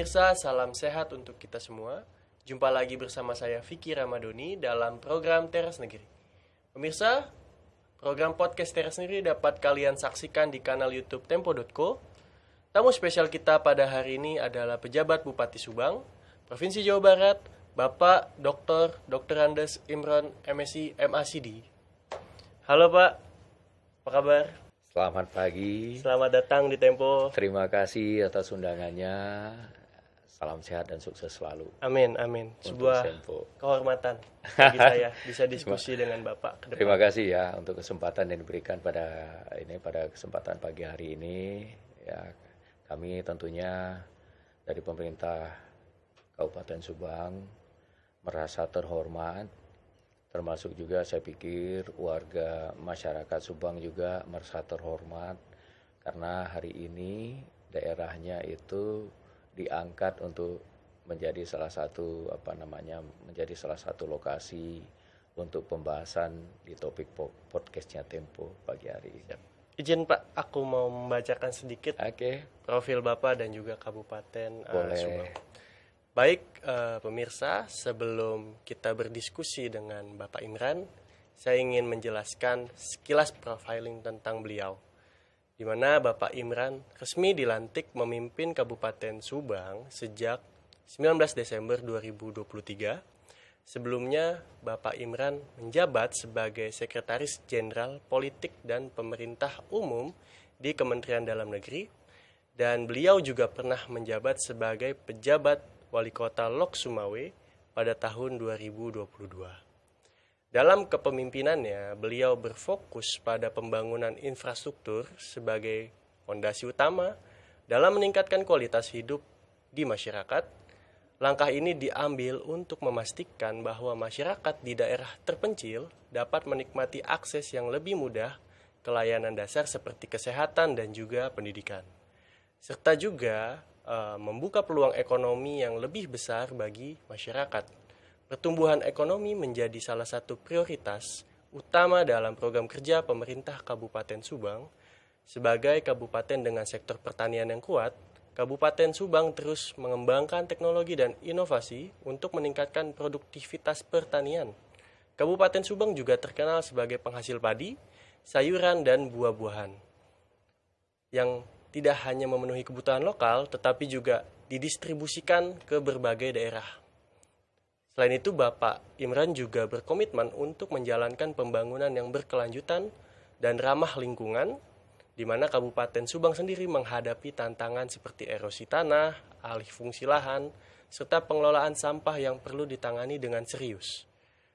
pemirsa, salam sehat untuk kita semua. Jumpa lagi bersama saya Vicky Ramadoni dalam program Teras Negeri. Pemirsa, program podcast Teras Negeri dapat kalian saksikan di kanal YouTube Tempo.co. Tamu spesial kita pada hari ini adalah pejabat Bupati Subang, Provinsi Jawa Barat, Bapak Dr. Andes Imron MSI MACD. Halo Pak, apa kabar? Selamat pagi. Selamat datang di Tempo. Terima kasih atas undangannya. Salam sehat dan sukses selalu. Amin, amin. Sebuah Tempo. kehormatan bagi saya bisa diskusi dengan Bapak ke depan. Terima kasih ya untuk kesempatan yang diberikan pada kesempatan pagi hari ini. Ya, kami tentunya dari pemerintah Kabupaten Subang merasa terhormat, termasuk juga saya pikir warga masyarakat Subang juga merasa terhormat karena hari ini daerahnya itu diangkat untuk menjadi salah satu lokasi untuk pembahasan di topik podcastnya Tempo pagi hari ini. Izin Pak, aku mau membacakan sedikit profil Bapak dan juga Kabupaten Subang. Baik pemirsa, sebelum kita berdiskusi dengan Bapak Imran, saya ingin menjelaskan sekilas profiling tentang beliau. Di mana Bapak Imran resmi dilantik memimpin Kabupaten Subang sejak 19 Desember 2023. Sebelumnya, Bapak Imran menjabat sebagai Sekretaris Jenderal Politik dan Pemerintah Umum di Kementerian Dalam Negeri, dan beliau juga pernah menjabat sebagai pejabat Wali Kota Lok Sumawe pada tahun 2022. Dalam kepemimpinannya, beliau berfokus pada pembangunan infrastruktur sebagai fondasi utama dalam meningkatkan kualitas hidup di masyarakat. Langkah ini diambil untuk memastikan bahwa masyarakat di daerah terpencil dapat menikmati akses yang lebih mudah ke layanan dasar seperti kesehatan dan juga pendidikan. Serta juga membuka peluang ekonomi yang lebih besar bagi masyarakat. Pertumbuhan ekonomi menjadi salah satu prioritas utama dalam program kerja pemerintah Kabupaten Subang. Sebagai kabupaten dengan sektor pertanian yang kuat, Kabupaten Subang terus mengembangkan teknologi dan inovasi untuk meningkatkan produktivitas pertanian. Kabupaten Subang juga terkenal sebagai penghasil padi, sayuran, dan buah-buahan yang tidak hanya memenuhi kebutuhan lokal, tetapi juga didistribusikan ke berbagai daerah. Selain itu, Bapak Imran juga berkomitmen untuk menjalankan pembangunan yang berkelanjutan dan ramah lingkungan, di mana Kabupaten Subang sendiri menghadapi tantangan seperti erosi tanah, alih fungsi lahan, serta pengelolaan sampah yang perlu ditangani dengan serius.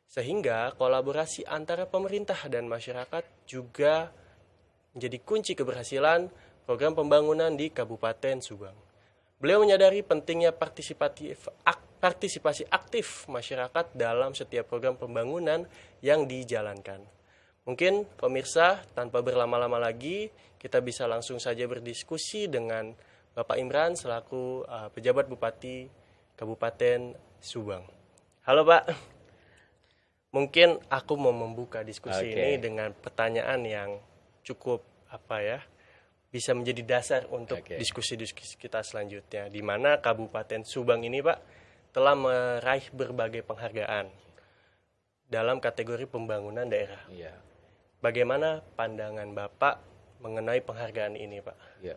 Sehingga kolaborasi antara pemerintah dan masyarakat juga menjadi kunci keberhasilan program pembangunan di Kabupaten Subang. Beliau menyadari pentingnya partisipasi aktif masyarakat dalam setiap program pembangunan yang dijalankan. Mungkin pemirsa, tanpa berlama-lama lagi, kita bisa langsung saja berdiskusi dengan Bapak Imran selaku pejabat Bupati Kabupaten Subang. Halo Pak, mungkin aku mau membuka diskusi ini dengan pertanyaan yang cukup bisa menjadi dasar untuk diskusi-diskusi kita selanjutnya, di mana Kabupaten Subang ini Pak telah meraih berbagai penghargaan dalam kategori pembangunan daerah. Iya. Bagaimana pandangan Bapak mengenai penghargaan ini, Pak? Ya.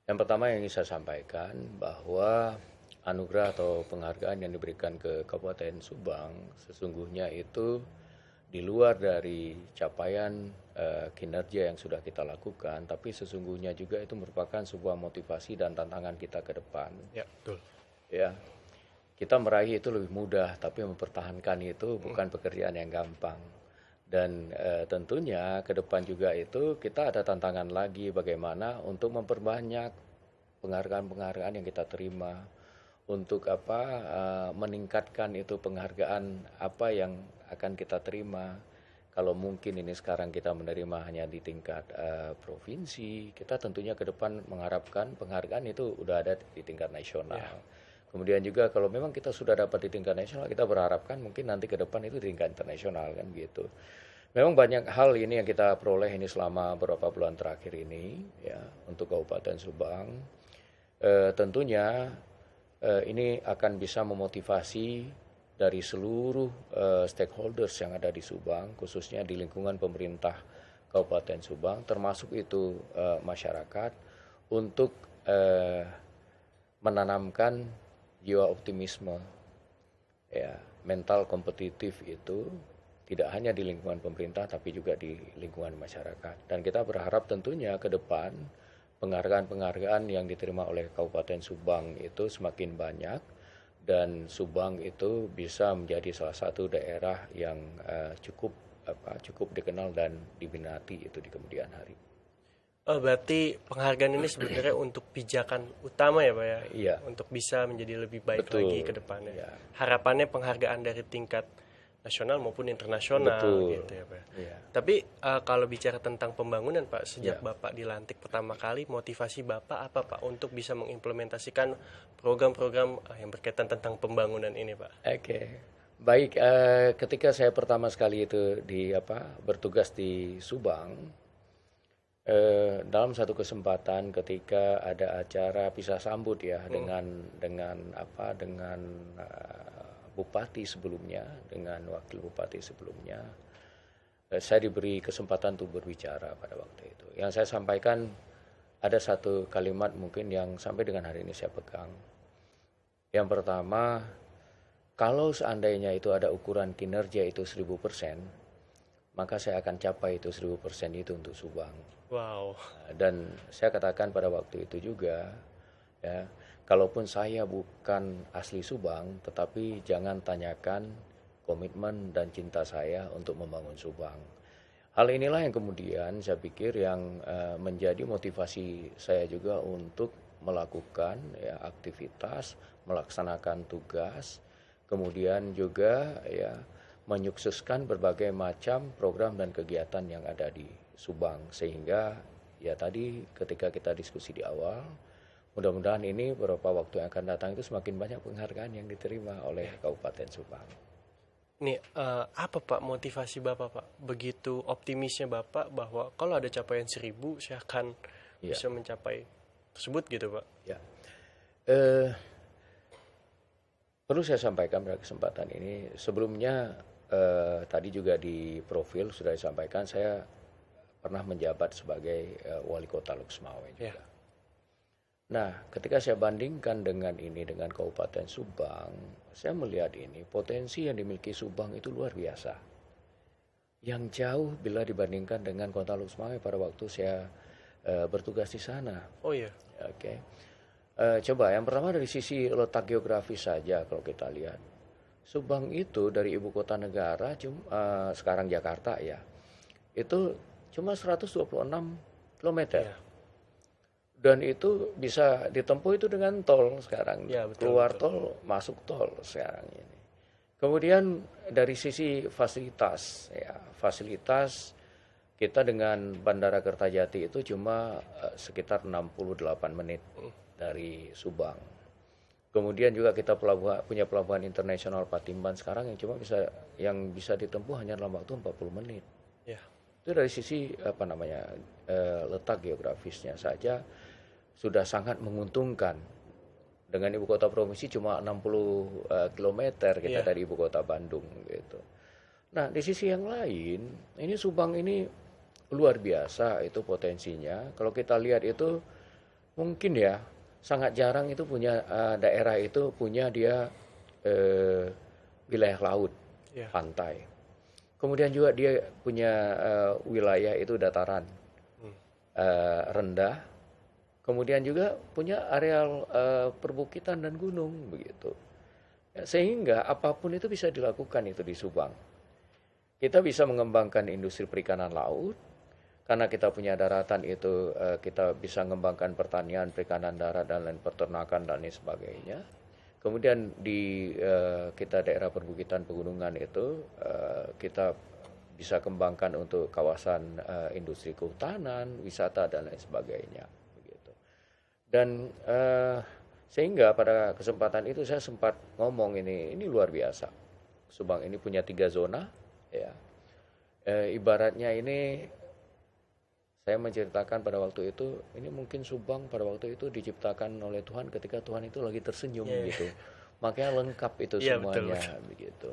Yang pertama yang ingin saya sampaikan bahwa anugerah atau penghargaan yang diberikan ke Kabupaten Subang sesungguhnya itu di luar dari capaian kinerja yang sudah kita lakukan, tapi sesungguhnya juga itu merupakan sebuah motivasi dan tantangan kita ke depan. Ya, betul. Ya. Kita meraih itu lebih mudah, tapi mempertahankan itu bukan pekerjaan yang gampang. Dan tentunya ke depan juga itu kita ada tantangan lagi bagaimana untuk memperbanyak penghargaan-penghargaan yang kita terima, untuk meningkatkan itu penghargaan apa yang akan kita terima. Kalau mungkin ini sekarang kita menerima hanya di tingkat provinsi, kita tentunya ke depan mengharapkan penghargaan itu udah ada di tingkat nasional. Yeah. Kemudian juga kalau memang kita sudah dapat di tingkat nasional, kita berharapkan mungkin nanti ke depan itu di tingkat internasional kan gitu. Memang banyak hal ini yang kita peroleh ini selama beberapa bulan terakhir ini ya untuk Kabupaten Subang. tentunya ini akan bisa memotivasi dari seluruh stakeholders yang ada di Subang, khususnya di lingkungan pemerintah Kabupaten Subang, termasuk itu masyarakat, untuk menanamkan jiwa optimisme, ya, mental kompetitif itu tidak hanya di lingkungan pemerintah tapi juga di lingkungan masyarakat. Dan kita berharap tentunya ke depan penghargaan-penghargaan yang diterima oleh Kabupaten Subang itu semakin banyak dan Subang itu bisa menjadi salah satu daerah yang cukup dikenal dan diminati itu di kemudian hari. Berarti penghargaan ini sebenarnya untuk pijakan utama ya Pak ya? Iya. Untuk bisa menjadi lebih baik Betul. lagi ke depannya. Iya. Harapannya penghargaan dari tingkat nasional maupun internasional. Betul. Gitu ya Pak. Iya. Tapi kalau bicara tentang pembangunan Pak, sejak Bapak dilantik pertama kali, motivasi Bapak apa Pak untuk bisa mengimplementasikan program-program yang berkaitan tentang pembangunan ini Pak? Oke. Baik, ketika saya pertama sekali itu bertugas di Subang, dalam satu kesempatan ketika ada acara pisah sambut ya dengan bupati sebelumnya, dengan wakil bupati sebelumnya, saya diberi kesempatan untuk berbicara pada waktu itu. Yang saya sampaikan ada satu kalimat mungkin yang sampai dengan hari ini saya pegang. Yang pertama, kalau seandainya itu ada ukuran kinerja itu 1000%, maka saya akan capai itu 1000% itu untuk Subang. Wow. Dan saya katakan pada waktu itu juga, ya, kalaupun saya bukan asli Subang, tetapi jangan tanyakan komitmen dan cinta saya untuk membangun Subang. Hal inilah yang kemudian saya pikir yang menjadi motivasi saya juga untuk melakukan aktivitas, melaksanakan tugas, kemudian juga menyukseskan berbagai macam program dan kegiatan yang ada di Subang, sehingga ya tadi ketika kita diskusi di awal, mudah-mudahan ini beberapa waktu yang akan datang itu semakin banyak penghargaan yang diterima oleh Kabupaten Subang. Nih, apa Pak motivasi Bapak Pak? Begitu optimisnya Bapak bahwa kalau ada capaian 1000 saya akan bisa mencapai tersebut gitu Pak? Ya. Perlu saya sampaikan pada kesempatan ini, sebelumnya tadi juga di profil sudah disampaikan, saya pernah menjabat sebagai wali kota Loksmawe juga. Nah, ketika saya bandingkan dengan Kabupaten Subang, saya melihat ini potensi yang dimiliki Subang itu luar biasa. Yang jauh bila dibandingkan dengan kota Loksmawe pada waktu saya bertugas di sana. Oh iya. Oke. Coba yang pertama dari sisi letak geografis saja kalau kita lihat. Subang itu dari ibu kota negara sekarang Jakarta ya. Itu cuma 126 km. Ya. Dan itu bisa ditempuh itu dengan tol sekarang. Ya, betul, keluar tol, masuk tol sekarang ini. Kemudian dari sisi fasilitas, fasilitas kita dengan Bandara Kertajati itu cuma sekitar 68 menit dari Subang. Kemudian juga kita punya pelabuhan internasional Patimban sekarang yang bisa ditempuh hanya dalam waktu 40 menit. Ya. Itu dari sisi letak geografisnya saja sudah sangat menguntungkan. Dengan ibu kota provinsi cuma 60 km kita dari ibu kota Bandung gitu. Nah, di sisi yang lain, ini Subang ini luar biasa itu potensinya. Kalau kita lihat itu mungkin ya sangat jarang itu punya daerah itu punya dia wilayah laut, pantai. Kemudian juga dia punya wilayah itu dataran rendah. Kemudian juga punya areal perbukitan dan gunung begitu. Sehingga apapun itu bisa dilakukan itu di Subang. Kita bisa mengembangkan industri perikanan laut. Karena kita punya daratan itu kita bisa mengembangkan pertanian, perikanan darat dan lain peternakan dan lain sebagainya. Kemudian di kita daerah perbukitan pegunungan itu kita bisa kembangkan untuk kawasan industri kehutanan, wisata dan lain sebagainya. Begitu. Dan sehingga pada kesempatan itu saya sempat ngomong ini luar biasa. Subang ini punya 3 zona, ya. Ibaratnya ini Saya menceritakan pada waktu itu, ini mungkin Subang pada waktu itu diciptakan oleh Tuhan ketika Tuhan itu lagi tersenyum gitu. Makanya lengkap itu semuanya betul. Begitu.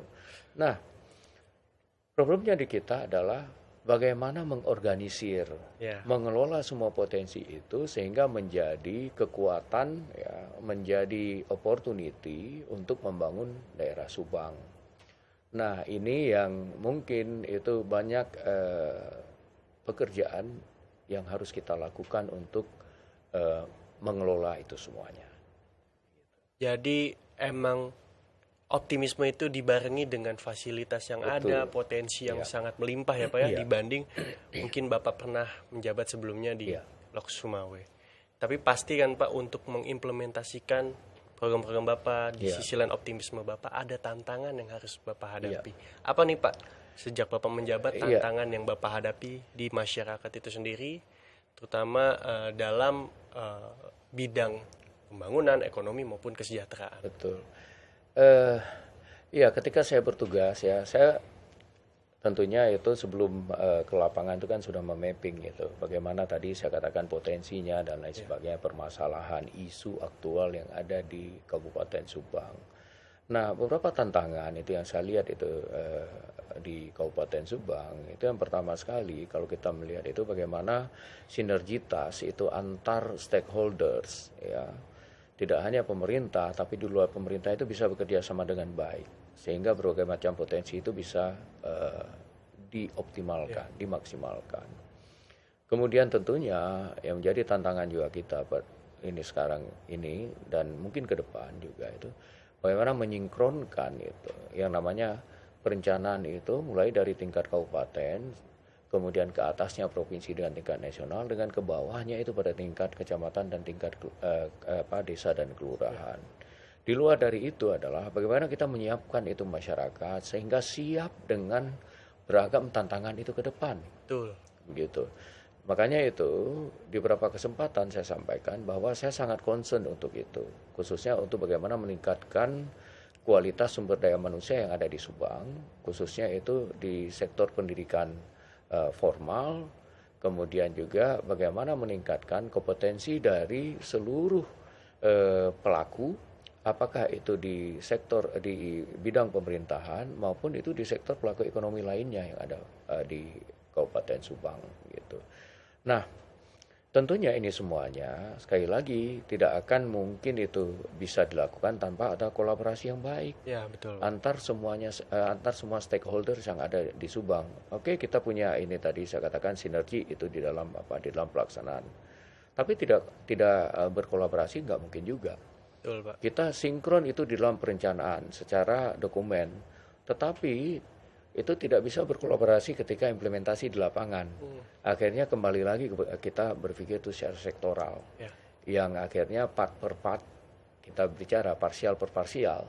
Nah, problemnya di kita adalah bagaimana mengorganisir, mengelola semua potensi itu sehingga menjadi kekuatan, ya, menjadi opportunity untuk membangun daerah Subang. Nah, ini yang mungkin itu banyak pekerjaan yang harus kita lakukan untuk mengelola itu semuanya. Jadi emang optimisme itu dibarengi dengan fasilitas yang ada, potensi yang sangat melimpah ya Pak ya, dibanding mungkin Bapak pernah menjabat sebelumnya di Lok Sumawe. Tapi pasti kan Pak untuk mengimplementasikan program-program Bapak, di sisi lain optimisme Bapak ada tantangan yang harus Bapak hadapi. Apa nih Pak, sejak Bapak menjabat tantangan yang Bapak hadapi di masyarakat itu sendiri, terutama dalam bidang pembangunan, ekonomi maupun kesejahteraan? Betul. Ya, ketika saya bertugas ya, saya tentunya itu sebelum ke lapangan itu kan sudah memapping gitu. Bagaimana tadi saya katakan potensinya dan lain sebagainya, permasalahan, isu aktual yang ada di Kabupaten Subang. Nah, beberapa tantangan itu yang saya lihat itu di Kabupaten Subang, itu yang pertama sekali kalau kita melihat itu bagaimana sinergitas itu antar stakeholders, ya. Tidak hanya pemerintah, tapi di luar pemerintah itu bisa bekerja sama dengan baik. Sehingga berbagai macam potensi itu bisa dioptimalkan, dimaksimalkan. Kemudian tentunya yang menjadi tantangan juga kita ini sekarang ini dan mungkin ke depan juga itu bagaimana menyinkronkan itu yang namanya perencanaan itu mulai dari tingkat kabupaten, kemudian ke atasnya provinsi dengan tingkat nasional, dengan ke bawahnya itu pada tingkat kecamatan dan tingkat desa dan kelurahan. Di luar dari itu adalah bagaimana kita menyiapkan itu masyarakat sehingga siap dengan beragam tantangan itu ke depan. Betul. Begitu. Makanya itu di beberapa kesempatan saya sampaikan bahwa saya sangat concern untuk itu, khususnya untuk bagaimana meningkatkan kualitas sumber daya manusia yang ada di Subang, khususnya itu di sektor pendidikan formal, kemudian juga bagaimana meningkatkan kompetensi dari seluruh pelaku, apakah itu di sektor di bidang pemerintahan maupun itu di sektor pelaku ekonomi lainnya yang ada di Kabupaten Subang gitu. Nah, tentunya ini semuanya sekali lagi tidak akan mungkin itu bisa dilakukan tanpa ada kolaborasi yang baik. Ya, betul. Antar semua stakeholders yang ada di Subang. Oke, kita punya ini tadi saya katakan sinergi itu di dalam pelaksanaan. Tapi tidak berkolaborasi nggak mungkin juga. Betul, Pak. Kita sinkron itu di dalam perencanaan secara dokumen. Tetapi itu tidak bisa berkolaborasi ketika implementasi di lapangan. Akhirnya kembali lagi kita berpikir itu secara sektoral. Yang akhirnya part per part kita bicara parsial per parsial.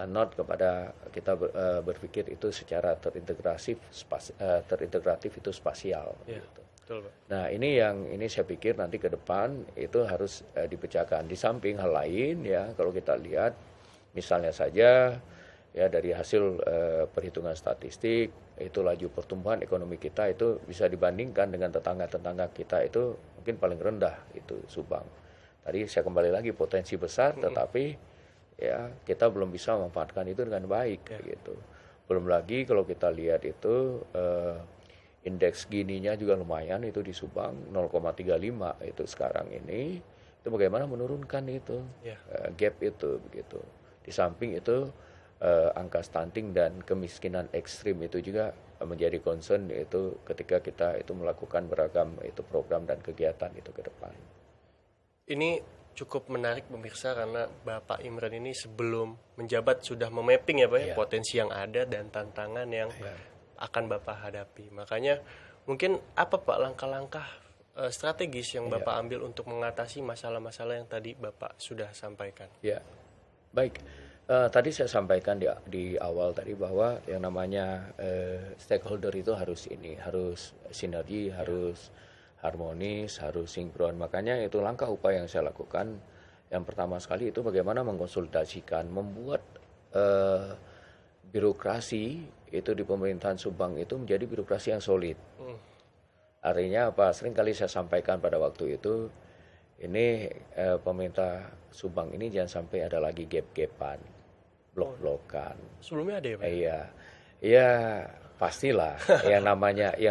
Not kepada kita berpikir itu secara terintegratif itu spasial. Gitu. Betul, Pak. Nah, ini saya pikir nanti ke depan itu harus dipecahkan. Di samping hal lain ya, kalau kita lihat misalnya saja ya dari hasil perhitungan statistik itu laju pertumbuhan ekonomi kita itu bisa dibandingkan dengan tetangga-tetangga kita itu mungkin paling rendah itu Subang. Tadi saya kembali lagi potensi besar tetapi ya kita belum bisa memanfaatkan itu dengan baik gitu. Belum lagi kalau kita lihat itu indeks Gini-nya juga lumayan itu di Subang 0,35 itu sekarang ini itu bagaimana menurunkan itu gap itu begitu. Di samping itu angka stunting dan kemiskinan ekstrim itu juga menjadi concern itu ketika kita itu melakukan beragam itu program dan kegiatan itu ke depan. Ini cukup menarik pemirsa karena Bapak Imran ini sebelum menjabat sudah memapping ya Pak ya potensi yang ada dan tantangan yang akan Bapak hadapi. Makanya mungkin apa Pak langkah-langkah strategis yang Bapak ambil untuk mengatasi masalah-masalah yang tadi Bapak sudah sampaikan? Ya, baik. Tadi saya sampaikan di awal tadi bahwa yang namanya stakeholder itu harus sinergi, harus harmonis, harus sinkron. Makanya itu langkah upaya yang saya lakukan. Yang pertama sekali itu bagaimana mengkonsultasikan, membuat birokrasi itu di pemerintahan Subang itu menjadi birokrasi yang solid. Artinya apa? Sering kali saya sampaikan pada waktu itu, ini pemerintah Subang ini jangan sampai ada lagi gap-gapan, blok-blokan. Sebelumnya ada ya Pak? Iya, iya pastilah. yang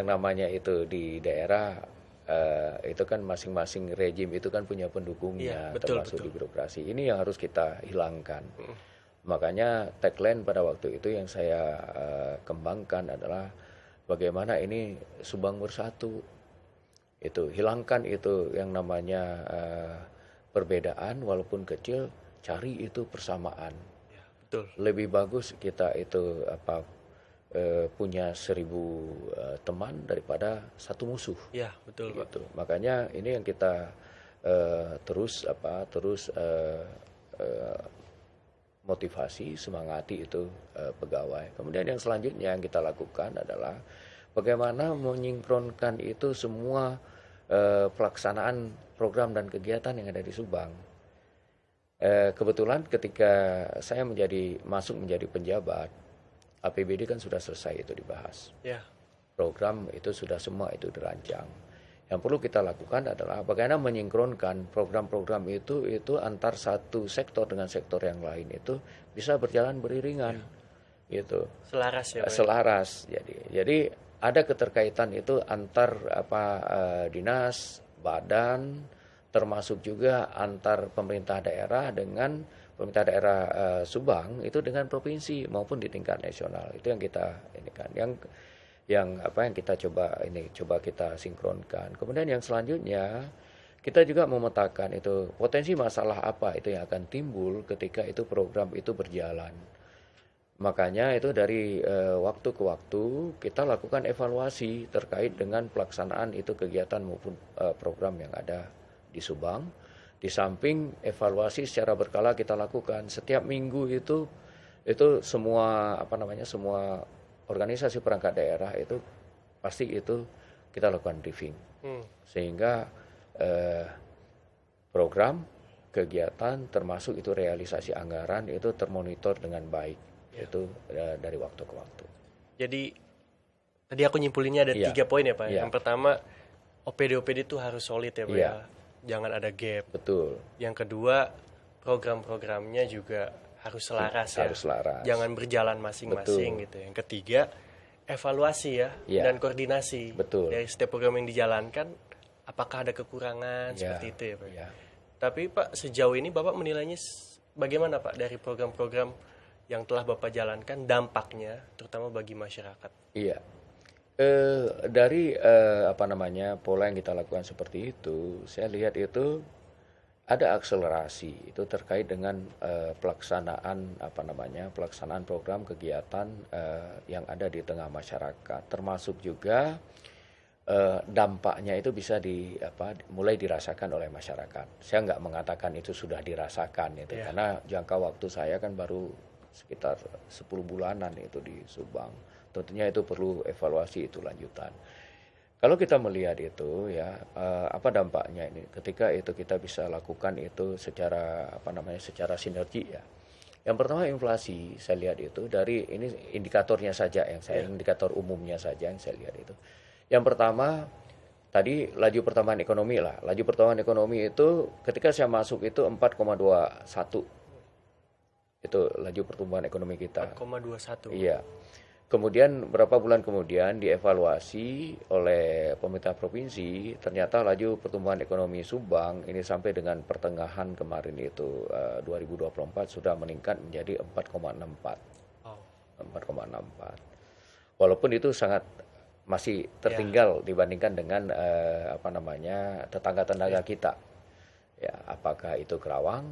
namanya itu di daerah itu kan masing-masing rejim itu kan punya pendukungnya, termasuk di birokrasi. Ini yang harus kita hilangkan. Makanya tagline pada waktu itu yang saya kembangkan adalah bagaimana ini Subang bersatu. Itu hilangkan itu yang namanya perbedaan walaupun kecil, cari itu persamaan. Ya, betul. Lebih bagus kita itu punya 1000 teman daripada satu musuh. Ya, betul gitu. Pak. Makanya ini yang kita terus motivasi, semangati itu pegawai. Kemudian yang selanjutnya yang kita lakukan adalah bagaimana menyinkronkan itu semua pelaksanaan program dan kegiatan yang ada di Subang. Kebetulan ketika saya masuk menjadi penjabat, APBD kan sudah selesai itu dibahas. Ya. Program itu sudah semua itu dirancang. Yang perlu kita lakukan adalah bagaimana menyinkronkan program-program itu antar satu sektor dengan sektor yang lain itu bisa berjalan beriringan. Ya. Gitu. Selaras ya. Selaras. Jadi ada keterkaitan itu antar dinas, badan, termasuk juga antar pemerintah daerah dengan pemerintah daerah Subang itu dengan provinsi maupun di tingkat nasional. Itu yang kita ini kan yang kita coba kita sinkronkan. Kemudian yang selanjutnya kita juga memetakan itu potensi masalah apa itu yang akan timbul ketika itu program itu berjalan. Makanya itu dari waktu ke waktu kita lakukan evaluasi terkait dengan pelaksanaan itu kegiatan maupun program yang ada di Subang. Di samping evaluasi secara berkala kita lakukan setiap minggu itu semua semua organisasi perangkat daerah itu pasti itu kita lakukan briefing. Sehingga program kegiatan termasuk itu realisasi anggaran itu termonitor dengan baik. Itu dari waktu ke waktu. Jadi tadi aku nyimpulinnya ada 3 poin ya Pak. Yang pertama OPD itu harus solid ya Pak ya. Jangan ada gap. Betul. Yang kedua program-programnya juga harus selaras ya. Harus selaras. Jangan berjalan masing-masing gitu. Yang ketiga evaluasi ya dan koordinasi. Betul. Dari setiap program yang dijalankan apakah ada kekurangan seperti itu ya Pak. Ya. Tapi Pak sejauh ini Bapak menilainya bagaimana Pak dari program-program yang telah Bapak jalankan dampaknya terutama bagi masyarakat? Iya. Dari pola yang kita lakukan seperti itu, saya lihat itu ada akselerasi itu terkait dengan pelaksanaan program kegiatan yang ada di tengah masyarakat, termasuk juga dampaknya itu bisa mulai dirasakan oleh masyarakat. Saya nggak mengatakan itu sudah dirasakan itu karena jangka waktu saya kan baru sekitar 10 bulanan itu di Subang. Tentunya itu perlu evaluasi itu lanjutan. Kalau kita melihat itu apa dampaknya ini ketika itu kita bisa lakukan itu secara secara sinergi ya. Yang pertama inflasi saya lihat itu dari ini indikatornya saja indikator umumnya saja yang saya lihat itu. Yang pertama tadi laju pertumbuhan ekonomi lah. Laju pertumbuhan ekonomi itu ketika saya masuk itu 4,21. Itu laju pertumbuhan ekonomi kita. 4,21. Iya. Kemudian berapa bulan kemudian dievaluasi oleh pemerintah provinsi, ternyata laju pertumbuhan ekonomi Subang ini sampai dengan pertengahan kemarin itu 2024 sudah meningkat menjadi 4,64. 4,64. Walaupun itu sangat masih tertinggal dibandingkan dengan tetangga-tetangga kita. Ya, apakah itu Kerawang,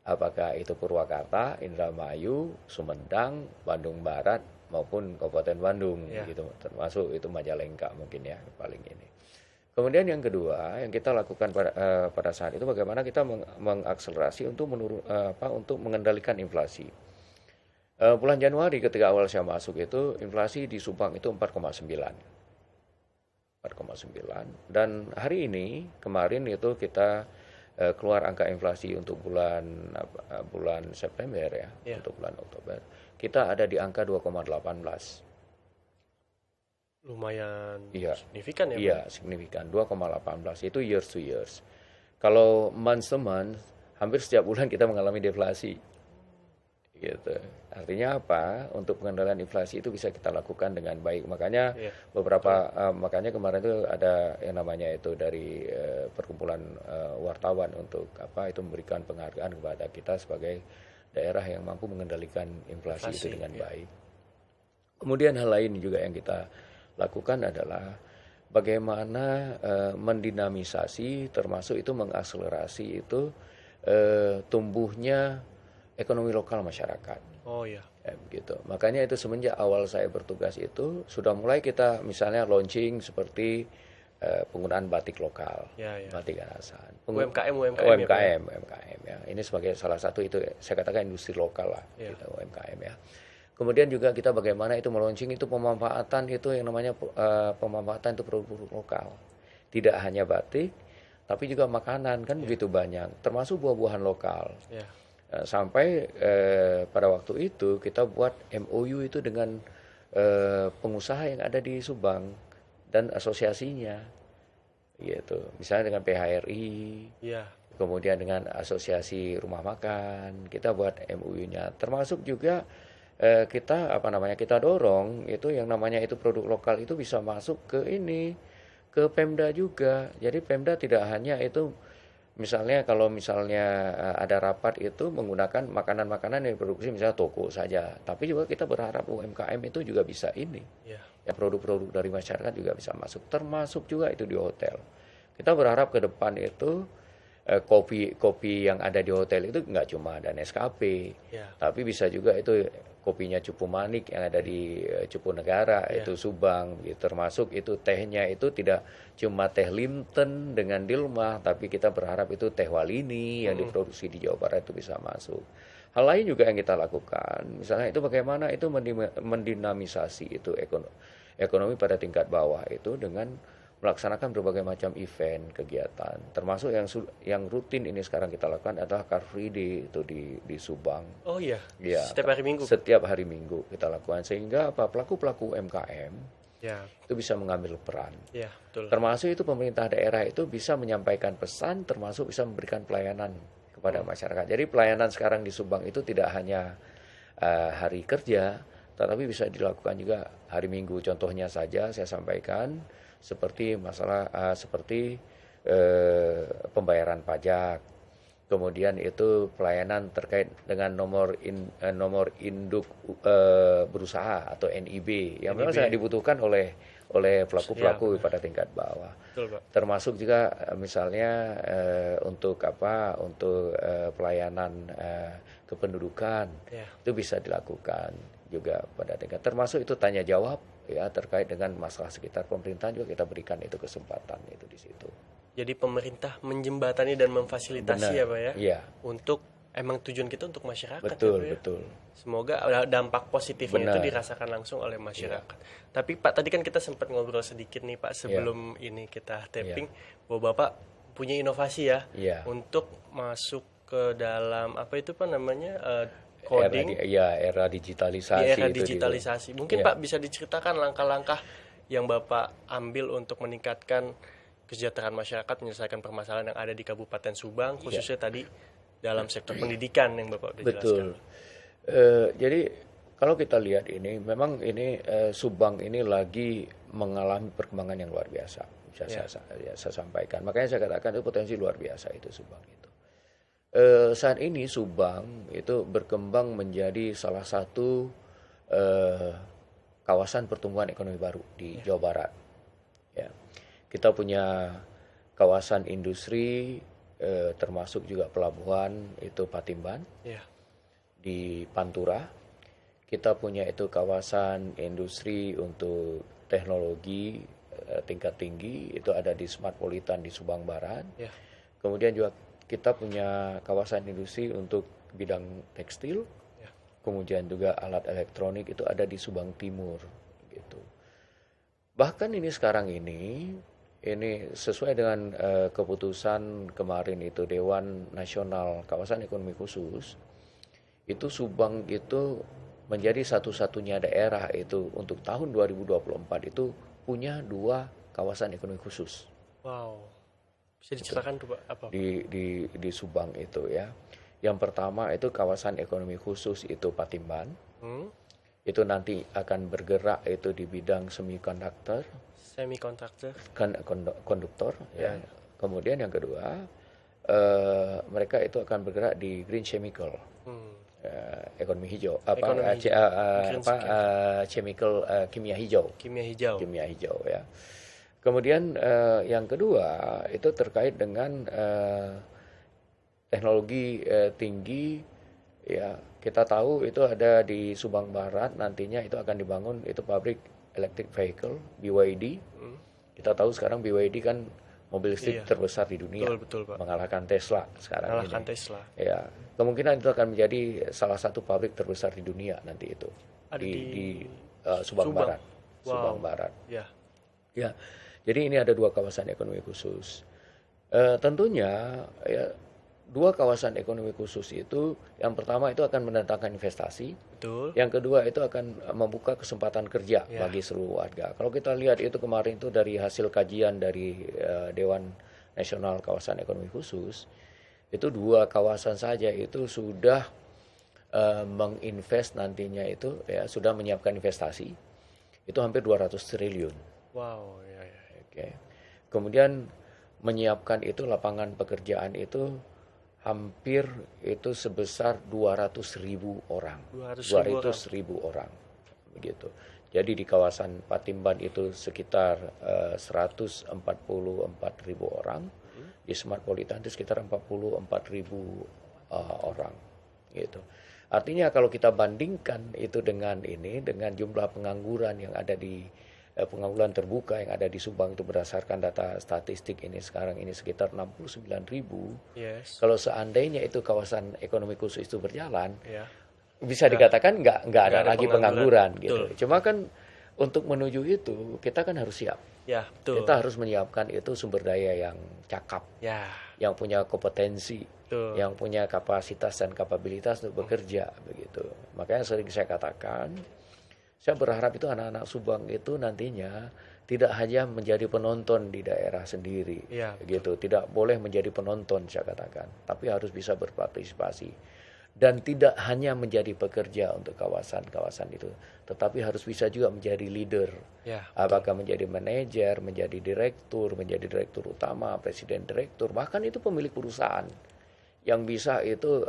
apakah itu Purwakarta, Indramayu, Sumedang, Bandung Barat maupun Kabupaten Bandung gitu, termasuk itu Majalengka mungkin ya paling ini. Kemudian yang kedua yang kita lakukan pada saat itu bagaimana kita mengakselerasi untuk untuk mengendalikan inflasi. Bulan Januari ketika awal saya masuk itu inflasi di Subang itu 4,9 dan hari ini kemarin itu kita keluar angka inflasi untuk bulan September untuk bulan Oktober kita ada di angka 2,18. Lumayan Iya. signifikan ya, Iya, Pak? signifikan. 2,18 itu years to years. Kalau month to month, hampir setiap bulan kita mengalami deflasi. Gitu. Artinya apa? Untuk pengendalian inflasi itu bisa kita lakukan dengan baik. Makanya makanya kemarin itu ada yang namanya itu dari perkumpulan wartawan untuk itu memberikan penghargaan kepada kita sebagai daerah yang mampu mengendalikan inflasi itu dengan baik. Kemudian hal lain juga yang kita lakukan adalah bagaimana mendinamisasi, termasuk itu mengakselerasi itu tumbuhnya ekonomi lokal masyarakat. Oh iya. Begitu. Makanya itu semenjak awal saya bertugas itu sudah mulai kita misalnya launching seperti penggunaan batik lokal, batik Karasan. UMKM ya. Ini sebagai salah satu itu saya katakan industri lokal lah, gitu, UMKM ya. Kemudian juga kita bagaimana itu meluncing itu pemanfaatan itu yang namanya pemanfaatan itu produk lokal. Tidak hanya batik, tapi juga makanan kan begitu banyak, termasuk buah-buahan lokal. Sampai pada waktu itu kita buat MOU itu dengan pengusaha yang ada di Subang dan asosiasinya, gitu. Misalnya dengan PHRI, kemudian dengan asosiasi rumah makan, kita buat MOU-nya. Termasuk juga kita kita dorong itu yang namanya itu produk lokal itu bisa masuk ke ke Pemda juga. Jadi Pemda tidak hanya itu misalnya kalau misalnya ada rapat itu menggunakan makanan-makanan yang diproduksi misalnya toko saja, tapi juga kita berharap UMKM itu juga bisa ya produk-produk dari masyarakat juga bisa masuk, termasuk juga itu di hotel. Kita berharap ke depan itu kopi yang ada di hotel itu nggak cuma ada Nescafe, tapi bisa juga itu kopinya Cupu Manik yang ada di Cupu Negara, itu Subang, gitu. Termasuk itu tehnya itu tidak cuma teh Lipton dengan Dilmah, tapi kita berharap itu teh Walini yang diproduksi di Jawa Barat itu bisa masuk. Hal lain juga yang kita lakukan, misalnya itu bagaimana itu mendinamisasi itu ekonomi pada tingkat bawah itu dengan melaksanakan berbagai macam event, kegiatan, termasuk yang rutin ini sekarang kita lakukan adalah Car Free Day itu di Subang. Oh iya. Setiap hari Minggu. Setiap hari Minggu kita lakukan sehingga pelaku-pelaku UMKM itu bisa mengambil peran. Betul. Termasuk itu pemerintah daerah itu bisa menyampaikan pesan, termasuk bisa memberikan pelayanan kepada masyarakat. Jadi pelayanan sekarang di Subang itu tidak hanya hari kerja, tetapi bisa dilakukan juga hari Minggu. Contohnya saja saya sampaikan seperti masalah seperti pembayaran pajak, kemudian itu pelayanan terkait dengan nomor induk berusaha atau NIB yang memang sangat dibutuhkan oleh pelaku-pelaku pada tingkat bawah. Betul, Pak. Termasuk juga misalnya untuk pelayanan kependudukan itu bisa dilakukan juga pada tingkat, termasuk itu tanya jawab ya terkait dengan masalah sekitar pemerintahan juga kita berikan itu kesempatan itu di situ. Jadi pemerintah menjembatani dan memfasilitasi ya Pak ya? Iya. Untuk emang tujuan kita untuk masyarakat. Betul, ya, Pak, betul. Semoga dampak positifnya itu dirasakan langsung oleh masyarakat. Tapi Pak tadi kan kita sempat ngobrol sedikit nih Pak sebelum ini kita tapping bahwa Bapak punya inovasi ya untuk masuk ke dalam apa itu Pak namanya coding. Era digitalisasi. Di era digitalisasi. Mungkin Pak bisa diceritakan langkah-langkah yang Bapak ambil untuk meningkatkan kesejahteraan masyarakat, menyelesaikan permasalahan yang ada di Kabupaten Subang, khususnya tadi dalam sektor pendidikan yang Bapak udah jelaskan. Jadi kalau kita lihat ini, memang ini Subang ini lagi mengalami perkembangan yang luar biasa. Bisa saya sampaikan. Makanya saya katakan itu potensi luar biasa itu Subang itu. Saat ini Subang itu berkembang menjadi salah satu kawasan pertumbuhan ekonomi baru di Jawa Barat. Ya. Kita punya kawasan industri, termasuk juga pelabuhan itu Patimban di Pantura. Kita punya itu kawasan industri untuk teknologi tingkat tinggi itu ada di Smartpolitan di Subang Barat. Kemudian juga kita punya kawasan industri untuk bidang tekstil, kemudian juga alat elektronik itu ada di Subang Timur, gitu. Bahkan ini sekarang ini sesuai dengan keputusan kemarin itu Dewan Nasional Kawasan Ekonomi Khusus, itu Subang itu menjadi satu-satunya daerah itu untuk tahun 2024 itu punya 2 kawasan ekonomi khusus. Wow. Bisa diceritakan tuh Pak apa? Di Subang itu ya. Yang pertama itu kawasan ekonomi khusus itu Patimban. Itu nanti akan bergerak itu di bidang konduktor, ya. Kemudian yang kedua, mereka itu akan bergerak di green chemical, ekonomi hijau, kimia hijau ya. Kemudian yang kedua itu terkait dengan teknologi tinggi, ya. Kita tahu itu ada di Subang Barat, nantinya itu akan dibangun itu pabrik electric vehicle BYD. Kita tahu sekarang BYD kan mobil listrik terbesar di dunia, betul, Pak. mengalahkan Tesla sekarang ini. Tesla. Ya, kemungkinan itu akan menjadi salah satu pabrik terbesar di dunia nanti itu di Subang Barat. Wow. Subang Barat. Ya. Ya, jadi ini ada 2 kawasan ekonomi khusus. Tentunya ya, 2 kawasan ekonomi khusus itu, yang pertama itu akan mendatangkan investasi. Betul. Yang kedua itu akan membuka kesempatan kerja bagi seluruh warga. Kalau kita lihat itu kemarin itu dari hasil kajian dari Dewan Nasional Kawasan Ekonomi Khusus, itu 2 kawasan saja itu sudah menginvest nantinya itu ya, sudah menyiapkan investasi itu hampir 200 triliun. Wow, ya. Oke. Kemudian menyiapkan itu lapangan pekerjaan itu hampir itu sebesar 200.000 orang. 200.000 orang. Begitu. Jadi di kawasan Patimban itu sekitar 144.000 orang. Di Smart Politan itu sekitar 44.000 orang. Gitu. Artinya kalau kita bandingkan itu dengan jumlah pengangguran yang ada di pengangguran terbuka yang ada di Subang itu berdasarkan data statistik ini sekarang ini sekitar 69.000. Yes. Kalau seandainya itu kawasan ekonomi khusus itu berjalan, bisa dikatakan nggak ada lagi pengangguran gitu. Cuma kan untuk menuju itu kita kan harus siap. Ya, betul. Kita harus menyiapkan itu sumber daya yang cakap, yang punya kompetensi, yang punya kapasitas dan kapabilitas untuk bekerja begitu. Makanya sering saya katakan, saya berharap itu anak-anak Subang itu nantinya tidak hanya menjadi penonton di daerah sendiri, gitu. Tidak boleh menjadi penonton, saya katakan, tapi harus bisa berpartisipasi dan tidak hanya menjadi pekerja untuk kawasan-kawasan itu, tetapi harus bisa juga menjadi leader. Apakah menjadi manajer, menjadi direktur utama, presiden direktur, bahkan itu pemilik perusahaan yang bisa itu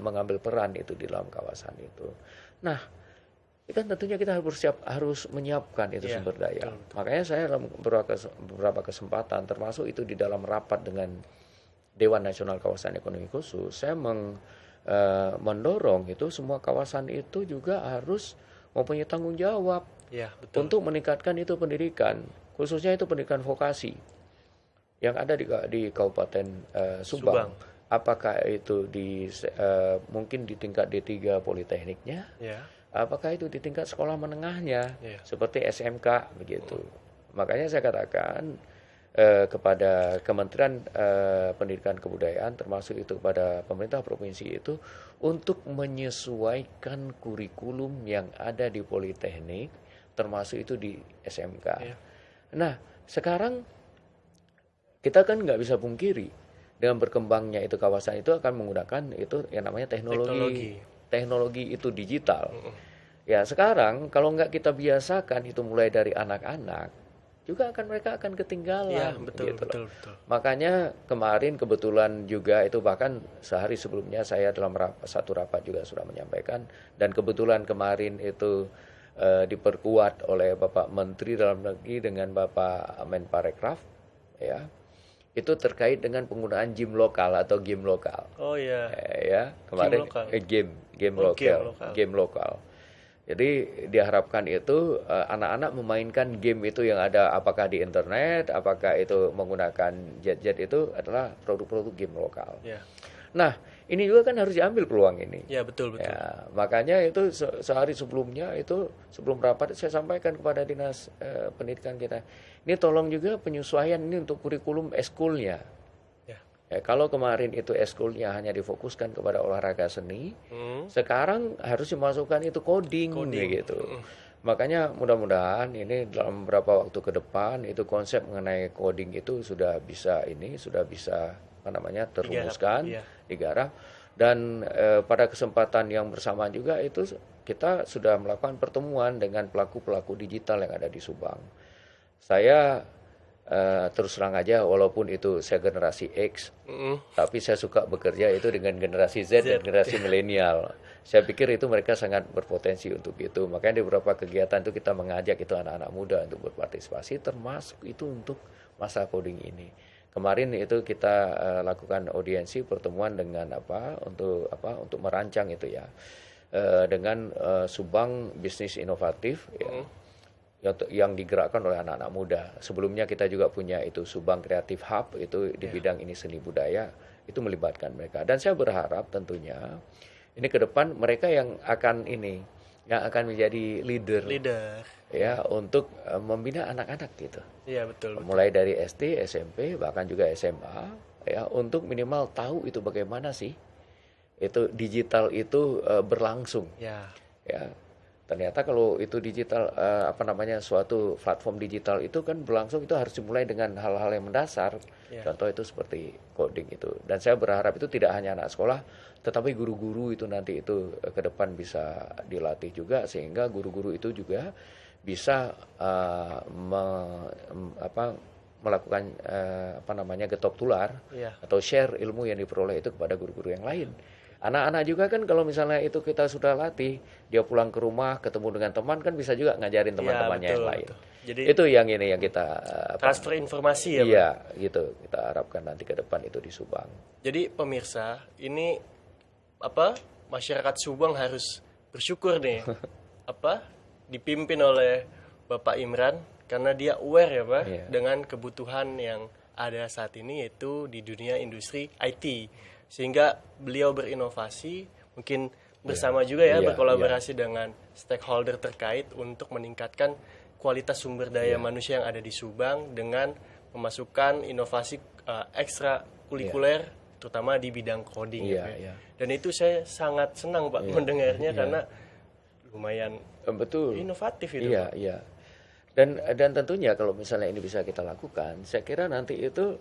mengambil peran itu di dalam kawasan itu. Nah, kan tentunya kita harus menyiapkan itu sumber daya. Betul. Makanya saya dalam beberapa kesempatan, termasuk itu di dalam rapat dengan Dewan Nasional Kawasan Ekonomi Khusus, saya mendorong itu semua kawasan itu juga harus mempunyai tanggung jawab untuk meningkatkan itu pendidikan, khususnya itu pendidikan vokasi yang ada di Kabupaten Subang. Apakah itu mungkin di tingkat D3 Politekniknya? Apakah itu di tingkat sekolah menengahnya, seperti SMK begitu. Makanya saya katakan kepada Kementerian Pendidikan Kebudayaan, termasuk itu kepada pemerintah provinsi itu, untuk menyesuaikan kurikulum yang ada di Politeknik, termasuk itu di SMK. Nah, sekarang kita kan nggak bisa pungkiri, dengan berkembangnya itu kawasan itu akan menggunakan itu yang namanya teknologi itu digital. Ya sekarang kalau nggak kita biasakan itu mulai dari anak-anak, juga mereka akan ketinggalan. Betul. Makanya kemarin kebetulan juga itu, bahkan sehari sebelumnya saya dalam satu rapat juga sudah menyampaikan, dan kebetulan kemarin itu diperkuat oleh Bapak Menteri Dalam Negeri dengan Bapak Menparekraf, ya. Itu terkait dengan penggunaan game lokal atau game lokal. Oh iya. Ya, kemarin game lokal. Jadi diharapkan itu anak-anak memainkan game itu yang ada, apakah di internet, apakah itu menggunakan jet-jet, itu adalah produk-produk game lokal. Nah, ini juga kan harus diambil peluang ini. Ya, betul. Ya, makanya itu sehari sebelumnya itu, sebelum rapat saya sampaikan kepada Dinas Pendidikan kita, ini tolong juga penyesuaian ini untuk kurikulum eskulnya. Ya, kalau kemarin itu eskulnya hanya difokuskan kepada olahraga seni, sekarang harus dimasukkan itu coding gitu. Makanya mudah-mudahan ini dalam beberapa waktu ke depan itu konsep mengenai coding itu sudah bisa terumuskan, digarap. Dan pada kesempatan yang bersamaan juga itu kita sudah melakukan pertemuan dengan pelaku-pelaku digital yang ada di Subang. Saya terus terang aja, walaupun itu saya generasi X, tapi saya suka bekerja itu dengan generasi Z dan generasi milenial. Saya pikir itu mereka sangat berpotensi untuk itu. Makanya di beberapa kegiatan itu kita mengajak itu anak-anak muda untuk berpartisipasi, termasuk itu untuk masa coding ini. Kemarin itu kita lakukan audiensi pertemuan dengan untuk merancang itu ya, dengan Subang Bisnis Inovatif ya, yang digerakkan oleh anak-anak muda. Sebelumnya kita juga punya itu Subang Creative Hub itu di bidang ini seni budaya, itu melibatkan mereka. Dan saya berharap tentunya ini ke depan mereka yang akan menjadi leader ya untuk membina anak-anak gitu. Iya, betul. Mulai dari SD, SMP, bahkan juga SMA ya, untuk minimal tahu itu bagaimana sih itu digital itu berlangsung. Ya. Ternyata kalau itu digital suatu platform digital itu kan berlangsung, itu harus dimulai dengan hal-hal yang mendasar. Contoh itu seperti coding itu. Dan saya berharap itu tidak hanya anak sekolah, tetapi guru-guru itu nanti itu ke depan bisa dilatih juga, sehingga guru-guru itu juga bisa melakukan getok tular atau share ilmu yang diperoleh itu kepada guru-guru yang lain. Anak-anak juga kan kalau misalnya itu kita sudah latih, dia pulang ke rumah ketemu dengan teman kan bisa juga ngajarin teman-temannya yang lain. Jadi itu yang kita transfer informasi ya, iya, Pak? Gitu. Kita harapkan nanti ke depan itu di Subang. Jadi pemirsa, ini masyarakat Subang harus bersyukur nih dipimpin oleh Bapak Imran, karena dia aware ya Pak dengan kebutuhan yang ada saat ini, yaitu di dunia industri IT. Sehingga beliau berinovasi, mungkin bersama juga berkolaborasi dengan stakeholder terkait untuk meningkatkan kualitas sumber daya manusia yang ada di Subang dengan memasukkan inovasi ekstra kulikuler, terutama di bidang coding. Dan itu saya sangat senang Pak mendengarnya, karena lumayan betul inovatif itu. Iya. Dan tentunya kalau misalnya ini bisa kita lakukan, saya kira nanti itu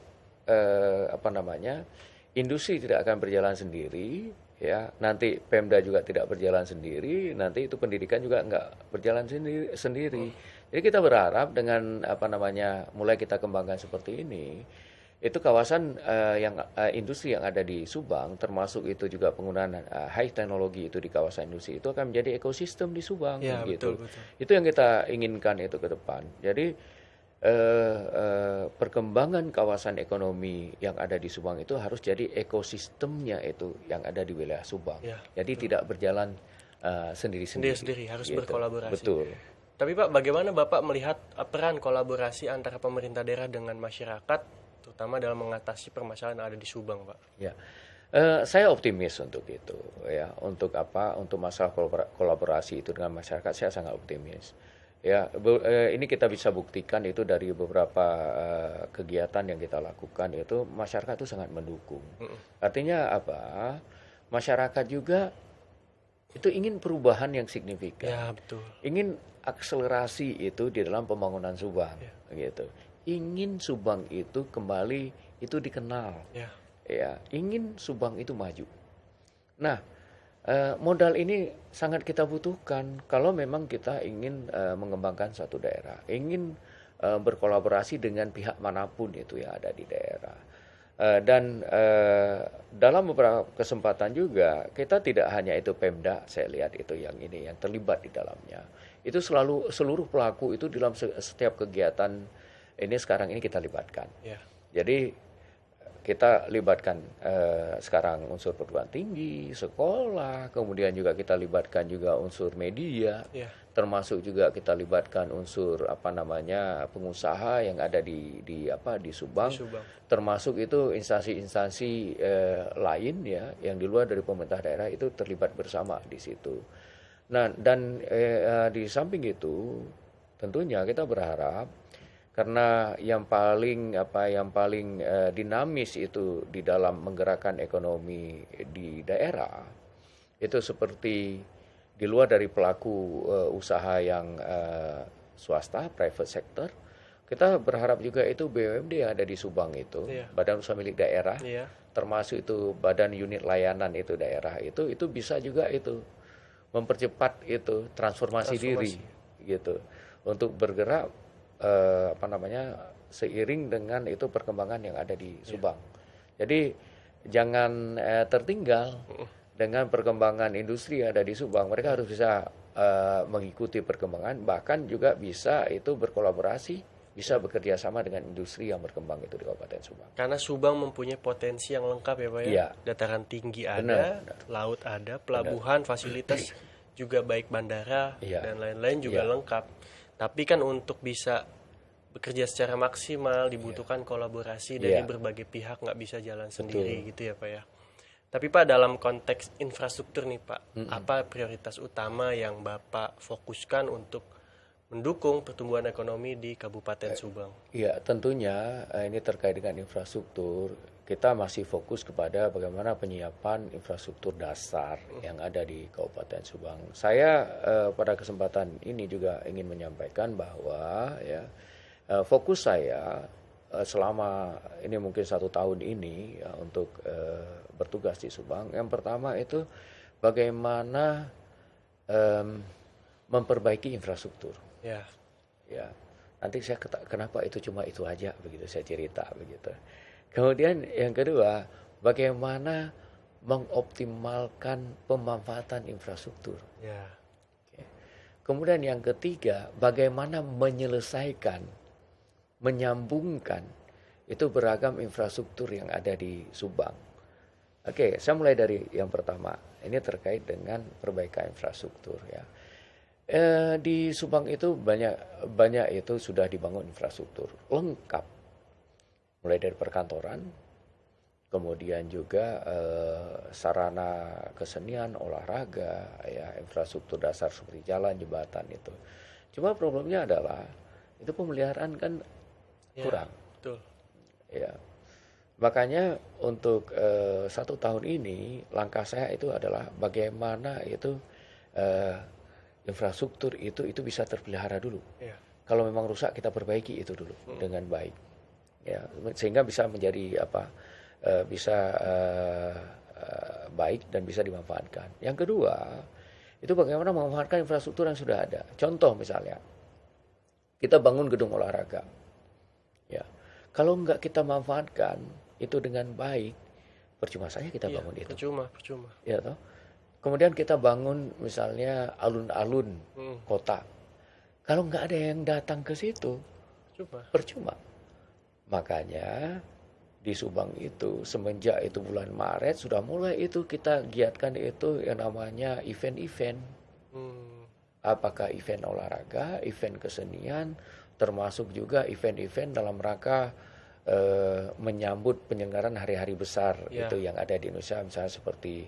industri tidak akan berjalan sendiri, ya. Nanti Pemda juga tidak berjalan sendiri, nanti itu pendidikan juga nggak berjalan sendiri. Jadi kita berharap dengan mulai kita kembangkan seperti ini, itu kawasan industri yang ada di Subang, termasuk itu juga penggunaan high teknologi itu di kawasan industri, itu akan menjadi ekosistem di Subang, gitu. Betul. Itu yang kita inginkan itu ke depan. Jadi perkembangan kawasan ekonomi yang ada di Subang itu harus jadi ekosistemnya itu yang ada di wilayah Subang. Jadi tidak berjalan sendiri-sendiri. Harus berkolaborasi. Betul. Tapi Pak, bagaimana Bapak melihat peran kolaborasi antara pemerintah daerah dengan masyarakat, terutama dalam mengatasi permasalahan yang ada di Subang, Pak? Ya, saya optimis untuk itu, ya. Untuk masalah kolaborasi itu dengan masyarakat, saya sangat optimis. Ya, ini kita bisa buktikan itu dari beberapa kegiatan yang kita lakukan, itu masyarakat itu sangat mendukung. Artinya masyarakat juga itu ingin perubahan yang signifikan. Ya, betul. Ingin akselerasi itu di dalam pembangunan Subang, gitu. Ingin Subang itu kembali itu dikenal. Ya, ingin Subang itu maju. Nah, modal ini sangat kita butuhkan kalau memang kita ingin mengembangkan suatu daerah, ingin berkolaborasi dengan pihak manapun itu yang ada di daerah. Dan dalam beberapa kesempatan juga kita tidak hanya itu Pemda, saya lihat itu yang terlibat di dalamnya. Itu seluruh pelaku itu dalam setiap kegiatan ini sekarang ini kita libatkan. Jadi kita libatkan sekarang unsur perguruan tinggi, sekolah, kemudian juga kita libatkan juga unsur media, termasuk juga kita libatkan unsur pengusaha yang ada di Subang, termasuk itu instansi-instansi lain ya yang di luar dari pemerintah daerah itu terlibat bersama di situ. Nah, dan di samping itu tentunya kita berharap, karena yang paling dinamis itu di dalam menggerakkan ekonomi di daerah itu seperti di luar dari pelaku usaha yang swasta, private sector, kita berharap juga itu BUMD yang ada di Subang itu, Badan Usaha Milik Daerah, termasuk itu badan unit layanan itu daerah itu bisa juga itu mempercepat itu transformasi diri gitu untuk bergerak seiring dengan itu perkembangan yang ada di Subang. Jadi jangan tertinggal dengan perkembangan industri yang ada di Subang. Mereka harus bisa mengikuti perkembangan, bahkan juga bisa itu berkolaborasi, bisa bekerja sama dengan industri yang berkembang itu di Kabupaten Subang. Karena Subang mempunyai potensi yang lengkap ya Pak ya. Dataran tinggi ada, benar. Laut ada, pelabuhan, fasilitas juga baik bandara dan lain-lain juga lengkap. Tapi kan untuk bisa bekerja secara maksimal dibutuhkan kolaborasi dari berbagai pihak, nggak bisa jalan sendiri gitu ya Pak ya. Tapi Pak, dalam konteks infrastruktur nih Pak, apa prioritas utama yang Bapak fokuskan untuk mendukung pertumbuhan ekonomi di Kabupaten Subang? Iya, tentunya ini terkait dengan infrastruktur. Kita masih fokus kepada bagaimana penyiapan infrastruktur dasar yang ada di Kabupaten Subang. Saya pada kesempatan ini juga ingin menyampaikan bahwa fokus saya selama ini mungkin 1 tahun ini untuk bertugas di Subang. Yang pertama itu bagaimana memperbaiki infrastruktur. Ya. Nanti saya kenapa itu cuma itu aja begitu saya cerita begitu. Kemudian yang kedua, bagaimana mengoptimalkan pemanfaatan infrastruktur. Kemudian yang ketiga, bagaimana menyambungkan itu beragam infrastruktur yang ada di Subang. Saya mulai dari yang pertama. Ini terkait dengan perbaikan infrastruktur ya. Di Subang itu banyak itu sudah dibangun infrastruktur lengkap, mulai dari perkantoran, kemudian juga sarana kesenian, olahraga, infrastruktur dasar seperti jalan, jembatan itu. Cuma problemnya adalah itu pemeliharaan kan kurang. Betul. Ya, makanya untuk 1 tahun ini langkah saya itu adalah bagaimana itu infrastruktur itu bisa terpelihara dulu. Kalau memang rusak kita perbaiki itu dulu dengan baik, sehingga bisa menjadi baik dan bisa dimanfaatkan. Yang kedua itu bagaimana memanfaatkan infrastruktur yang sudah ada. Contoh misalnya kita bangun gedung olahraga, kalau nggak kita manfaatkan itu dengan baik, percuma saja kita bangun itu. Percuma. Ya toh. Kemudian kita bangun misalnya alun-alun kota. Kalau nggak ada yang datang ke situ, percuma. Makanya di Subang itu semenjak itu bulan Maret sudah mulai itu kita giatkan itu yang namanya event-event. Apakah event olahraga, event kesenian, termasuk juga event-event dalam rangka menyambut penyelenggaraan hari-hari besar itu yang ada di Indonesia, misalnya seperti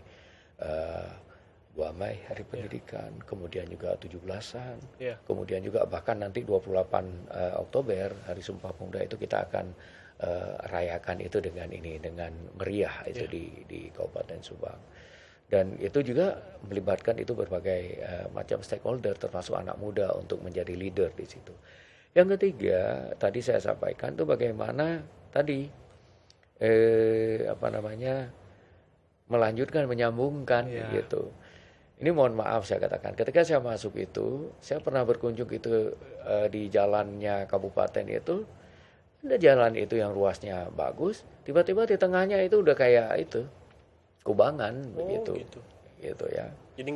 2 Mei Hari Pendidikan, kemudian juga 17-an, kemudian juga bahkan nanti 28 Oktober Hari Sumpah Pemuda itu kita akan rayakan itu dengan meriah itu di Kabupaten Subang. Dan itu juga melibatkan itu berbagai macam stakeholder termasuk anak muda untuk menjadi leader di situ. Yang ketiga, tadi saya sampaikan itu bagaimana tadi melanjutkan, menyambungkan gitu. Ini mohon maaf saya katakan, ketika saya masuk itu, saya pernah berkunjung itu di jalannya kabupaten itu, ada jalan itu yang ruasnya bagus, tiba-tiba di tengahnya itu udah kayak itu kubangan begitu, gitu ya. Jadi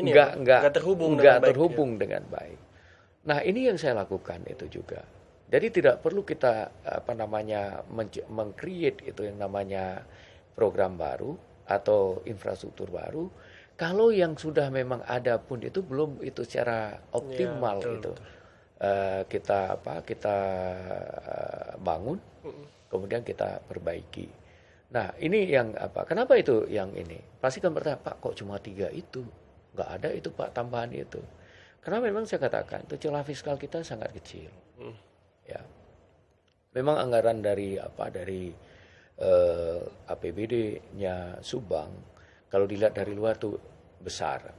nggak terhubung dengan baik. Nah ini yang saya lakukan itu juga. Jadi tidak perlu kita meng-create itu yang namanya program baru atau infrastruktur baru. Kalau yang sudah memang ada pun itu belum itu secara optimal betul. Kita bangun, kemudian kita perbaiki. Nah ini yang kenapa itu yang ini? Pasti kan bertanya, Pak kok cuma 3 itu? Nggak ada itu Pak tambahan itu. Karena memang saya katakan itu celah fiskal kita sangat kecil. Ya, memang anggaran dari APBD-nya Subang kalau dilihat dari luar tuh besar.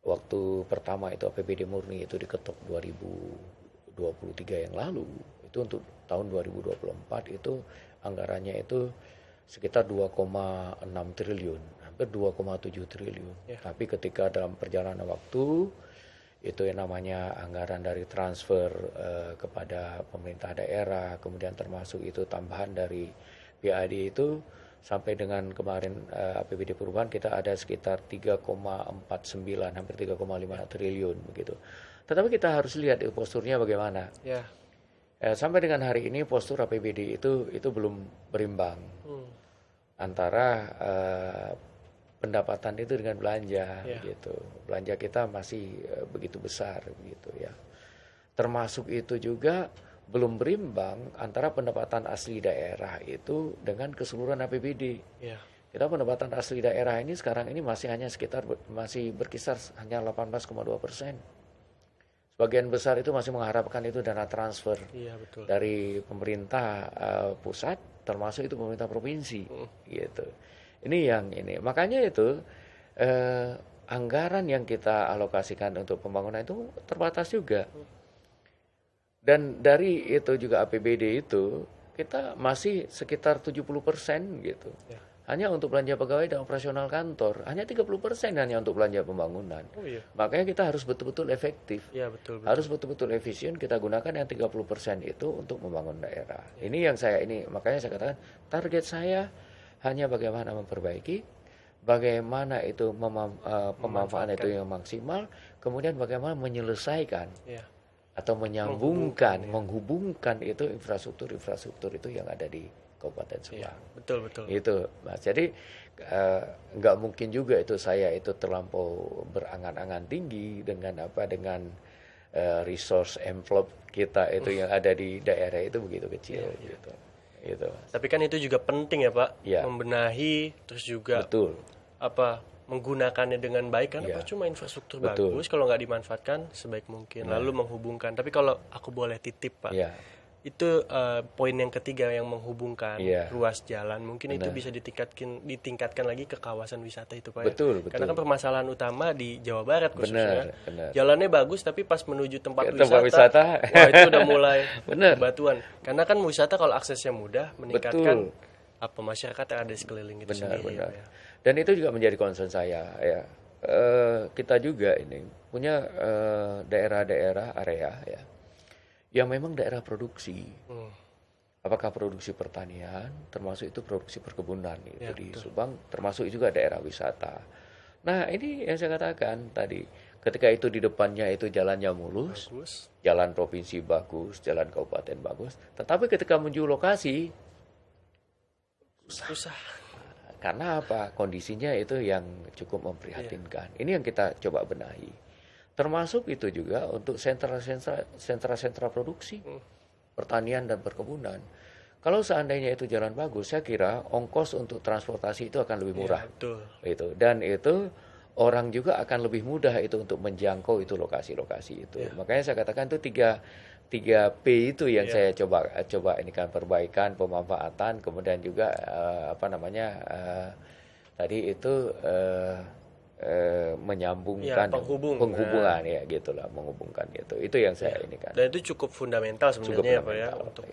waktu pertama itu APBD murni itu diketok 2023 yang lalu, itu untuk tahun 2024 itu anggarannya itu sekitar 2,6 triliun, hampir 2,7 triliun. Tapi ketika dalam perjalanan waktu itu yang namanya anggaran dari transfer kepada pemerintah daerah, kemudian termasuk itu tambahan dari PAD itu, sampai dengan kemarin APBD perubahan kita ada sekitar 3,49, hampir 3,5 triliun begitu. Tetapi kita harus lihat posturnya bagaimana. Sampai dengan hari ini postur APBD itu belum berimbang antara pendapatan itu dengan belanja gitu. Belanja kita masih begitu besar gitu ya. Termasuk itu juga belum berimbang antara pendapatan asli daerah itu dengan keseluruhan APBD. Kita pendapatan asli daerah ini sekarang ini masih berkisar hanya 18,2%. Sebagian besar itu masih mengharapkan itu dana transfer dari pemerintah pusat, termasuk itu pemerintah provinsi gitu. Ini yang ini. Makanya itu anggaran yang kita alokasikan untuk pembangunan itu terbatas juga. Dan dari itu juga APBD itu kita masih sekitar 70% gitu. Hanya untuk belanja pegawai dan operasional kantor, hanya 30% hanya untuk belanja pembangunan. Makanya kita harus betul-betul efektif. Harus betul-betul efisien, kita gunakan yang 30% itu untuk membangun daerah. Ini yang makanya saya katakan target saya hanya bagaimana memperbaiki, bagaimana itu pemanfaatan itu yang maksimal, kemudian bagaimana menyelesaikan atau menyambungkan, menghubungkan itu infrastruktur itu yang ada di Kabupaten Subang. Betul. Itu, Mas. Jadi nggak mungkin juga itu saya itu terlampau berangan-angan tinggi dengan resource envelope kita itu yang ada di daerah itu begitu kecil gitu. Gitu. Tapi kan itu juga penting ya Pak, membenahi terus juga menggunakannya dengan baik, karena cuma infrastruktur bagus kalau nggak dimanfaatkan sebaik mungkin, lalu menghubungkan. Tapi kalau aku boleh titip Pak, itu poin yang ketiga yang menghubungkan ruas jalan, mungkin itu bisa ditingkatkan lagi ke kawasan wisata itu Pak. Betul. Karena kan permasalahan utama di Jawa Barat khususnya, jalannya bagus tapi pas menuju tempat wisata wah itu udah mulai batuan. Karena kan wisata kalau aksesnya mudah, meningkatkan masyarakat yang ada di sekeliling itu sendiri. Dan itu juga menjadi concern saya ya. Kita juga ini punya daerah-daerah area ya yang memang daerah produksi. Apakah produksi pertanian, termasuk itu produksi perkebunan itu di Subang, termasuk juga daerah wisata. Nah ini yang saya katakan tadi, ketika itu di depannya itu jalannya mulus, jalan provinsi bagus, jalan kabupaten bagus, tetapi ketika menuju lokasi susah. Karena apa? Kondisinya itu yang cukup memprihatinkan. Ini yang kita coba benahi. Termasuk itu juga untuk sentra-sentra produksi, pertanian dan perkebunan. Kalau seandainya itu jalan bagus, saya kira ongkos untuk transportasi itu akan lebih murah. Itu. Dan itu orang juga akan lebih mudah itu untuk menjangkau itu lokasi-lokasi itu. Makanya saya katakan itu 3P itu yang saya coba ini kan, perbaikan, pemanfaatan, kemudian juga tadi itu menyambungkan penghubungan ya gitulah, menghubungkan itu yang saya ini kan. Dan itu cukup fundamental sebenarnya Pak ya untuk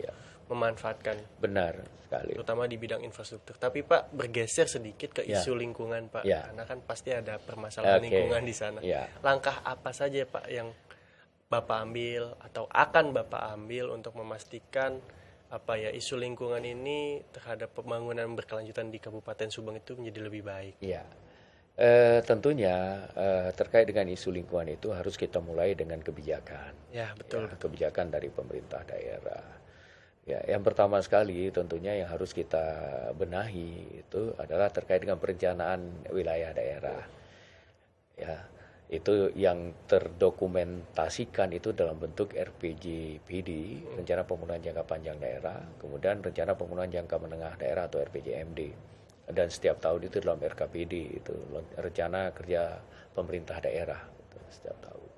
memanfaatkan. Benar sekali. Terutama di bidang infrastruktur. Tapi Pak bergeser sedikit ke isu lingkungan Pak, karena kan pasti ada permasalahan lingkungan di sana. Langkah apa saja Pak yang Bapak ambil atau akan Bapak ambil untuk memastikan isu lingkungan ini terhadap pembangunan berkelanjutan di Kabupaten Subang itu menjadi lebih baik? Tentunya terkait dengan isu lingkungan itu harus kita mulai dengan kebijakan. Kebijakan dari pemerintah daerah. Yang pertama sekali tentunya yang harus kita benahi itu adalah terkait dengan perencanaan wilayah daerah. Itu yang terdokumentasikan itu dalam bentuk RPJPD, Rencana Pembangunan Jangka Panjang Daerah, kemudian Rencana Pembangunan Jangka Menengah Daerah atau RPJMD. Dan setiap tahun itu dalam RKPD, itu Rencana Kerja Pemerintah Daerah itu setiap tahun.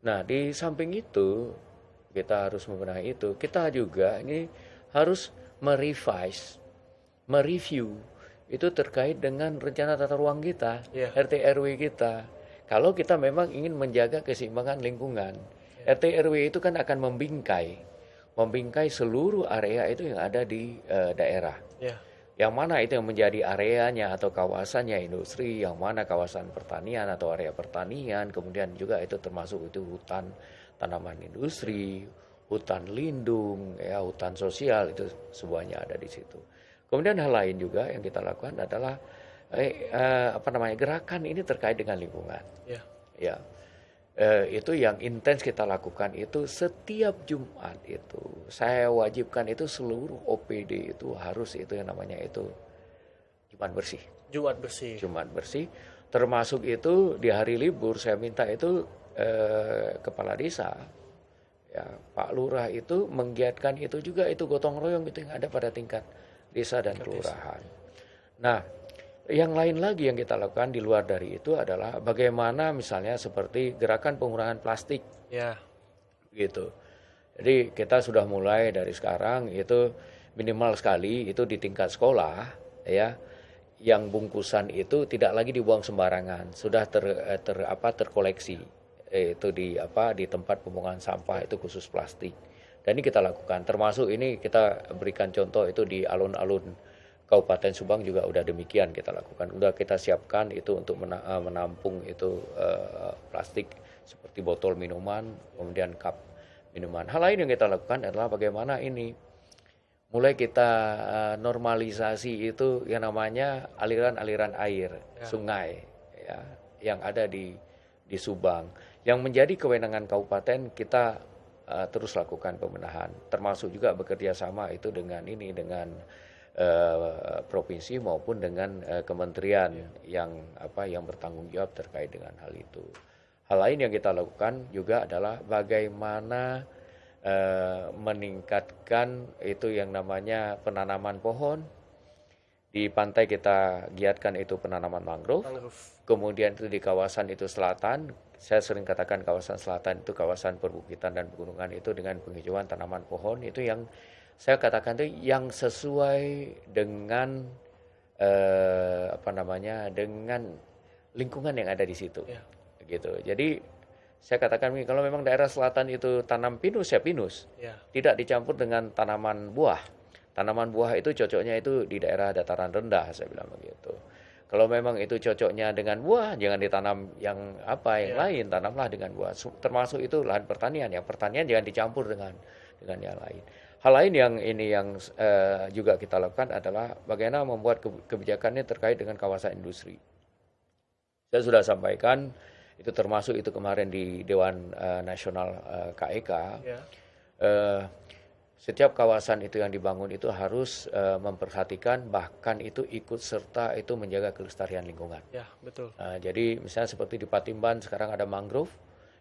Nah, di samping itu kita harus membenahi itu. Kita juga ini harus mereview itu terkait dengan rencana tata ruang kita, RT RW kita. Kalau kita memang ingin menjaga keseimbangan lingkungan, RT RW itu kan akan membingkai seluruh area itu yang ada di daerah. Yang mana itu yang menjadi areanya atau kawasannya industri, yang mana kawasan pertanian atau area pertanian, kemudian juga itu termasuk itu hutan tanaman industri, hutan lindung, ya hutan sosial, itu semuanya ada di situ. Kemudian hal lain juga yang kita lakukan adalah gerakan ini terkait dengan lingkungan. Itu yang intens kita lakukan itu setiap Jumat itu saya wajibkan itu seluruh OPD itu harus itu yang namanya itu Jumat bersih. Termasuk itu di hari libur saya minta itu kepala desa, ya Pak Lurah itu menggiatkan itu juga itu gotong royong itu yang ada pada tingkat desa dan kelurahan. Nah, yang lain lagi yang kita lakukan di luar dari itu adalah bagaimana misalnya seperti gerakan pengurangan plastik. Gitu. Jadi kita sudah mulai dari sekarang itu minimal sekali itu di tingkat sekolah, ya, yang bungkusan itu tidak lagi dibuang sembarangan, sudah terkoleksi itu di tempat pembuangan sampah itu khusus plastik. Dan ini kita lakukan, termasuk ini kita berikan contoh itu di alun-alun Kabupaten Subang juga udah demikian kita lakukan. Udah kita siapkan itu untuk menampung itu plastik seperti botol minuman, kemudian cup minuman. Hal lain yang kita lakukan adalah bagaimana ini mulai kita normalisasi itu yang namanya aliran-aliran air, sungai, ya, yang ada di Subang. Yang menjadi kewenangan kabupaten kita terus lakukan pembenahan, termasuk juga bekerja sama itu dengan provinsi maupun dengan kementerian yang bertanggung jawab terkait dengan hal itu. Hal lain yang kita lakukan juga adalah bagaimana meningkatkan itu yang namanya penanaman pohon. Di pantai kita giatkan itu penanaman mangrove. Kemudian itu di kawasan itu selatan, saya sering katakan kawasan selatan itu kawasan perbukitan dan pegunungan itu dengan penghijauan tanaman pohon itu yang saya katakan itu yang sesuai dengan dengan lingkungan yang ada di situ, gitu. Jadi saya katakan kalau memang daerah selatan itu tanam pinus ya pinus, tidak dicampur dengan tanaman buah. Tanaman buah itu cocoknya itu di daerah dataran rendah, saya bilang begitu. Kalau memang itu cocoknya dengan buah, jangan ditanam yang lain, tanamlah dengan buah. Termasuk itu lahan pertanian, yang pertanian jangan dicampur dengan yang lain. Hal lain yang juga kita lakukan adalah bagaimana membuat kebijakannya terkait dengan kawasan industri. Saya sudah sampaikan itu termasuk itu kemarin di Dewan Nasional KEK. Setiap kawasan itu yang dibangun itu harus memperhatikan bahkan itu ikut serta itu menjaga kelestarian lingkungan. Betul. Jadi misalnya seperti di Patimban sekarang ada mangrove.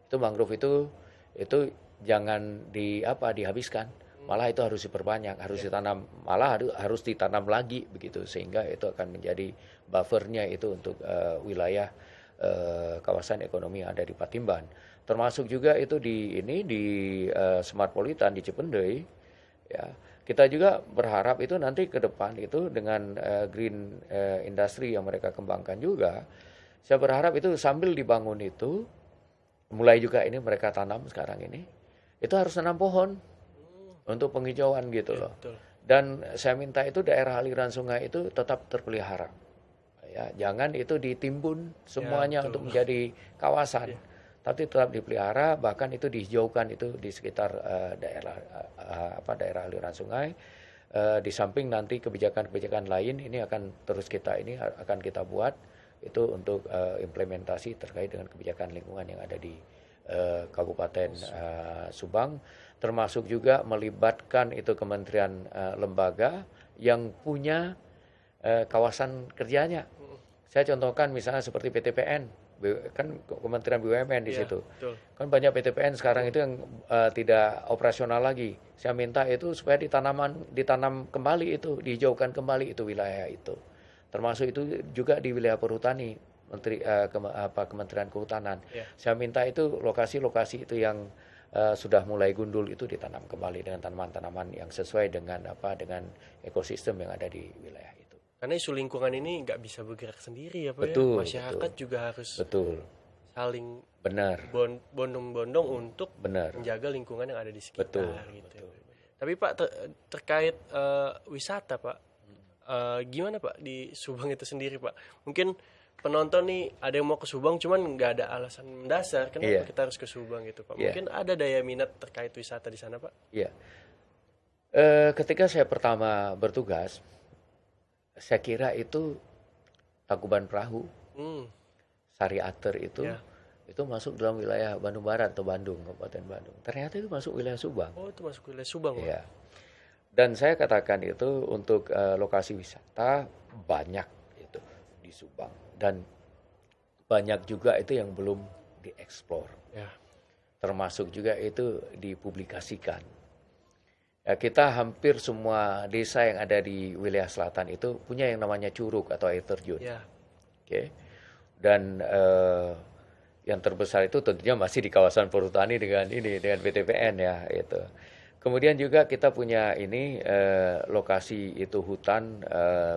Itu mangrove itu jangan dihabiskan. Malah itu harus diperbanyak, harus ditanam, malah harus ditanam lagi begitu sehingga itu akan menjadi buffernya itu untuk wilayah kawasan ekonomi yang ada di Patimban. Termasuk juga itu di Smartpolitan di Cipendei, ya. Kita juga berharap itu nanti ke depan itu dengan green industry yang mereka kembangkan juga, saya berharap itu sambil dibangun itu mulai juga ini mereka tanam sekarang ini, itu harus tanam pohon untuk penghijauan gitu loh. Betul. Dan saya minta itu daerah aliran sungai itu tetap terpelihara. Ya, jangan itu ditimbun semuanya untuk menjadi kawasan. Tapi tetap dipelihara, bahkan itu dihijaukan itu di sekitar daerah aliran sungai. Di samping nanti kebijakan-kebijakan lain ini akan kita buat itu untuk implementasi terkait dengan kebijakan lingkungan yang ada di Kabupaten Subang, termasuk juga melibatkan itu kementerian lembaga yang punya kawasan kerjanya. Saya contohkan misalnya seperti PTPN, kan Kementerian BUMN di situ. Betul. Kan banyak PTPN sekarang itu yang tidak operasional lagi. Saya minta itu supaya ditanam kembali itu, dihijaukan kembali itu wilayah itu. Termasuk itu juga di wilayah perhutani. Kementerian Kehutanan. Saya minta itu lokasi-lokasi itu yang sudah mulai gundul itu ditanam kembali dengan tanaman-tanaman yang sesuai dengan ekosistem yang ada di wilayah itu. Karena isu lingkungan ini nggak bisa bergerak sendiri ya Pak. Betul, Masyarakat juga harus saling benar bondong-bondong untuk benar menjaga lingkungan yang ada di sekitar. betul, Gitu. betul. Tapi Pak terkait wisata Pak, gimana Pak di Subang itu sendiri Pak? Mungkin penonton nih ada yang mau ke Subang cuman nggak ada alasan mendasar kenapa kita harus ke Subang gitu Pak. Mungkin ada daya minat terkait wisata di sana Pak? Iya. Ketika saya pertama bertugas, saya kira itu Tangkuban Perahu, Sari Ater itu masuk dalam wilayah Bandung Barat atau Bandung, Kabupaten Bandung. Ternyata itu masuk wilayah Subang. Oh, itu masuk wilayah Subang, Pak? Iya. Dan saya katakan itu untuk lokasi wisata banyak itu di Subang. Dan banyak juga itu yang belum dieksplor. Ya. Termasuk juga itu dipublikasikan. Ya, kita hampir semua desa yang ada di wilayah selatan itu punya yang namanya curug atau air terjun. Ya. Oke. Dan yang terbesar itu tentunya masih di kawasan perhutani dengan BTPN ya itu. Kemudian juga kita punya lokasi itu hutan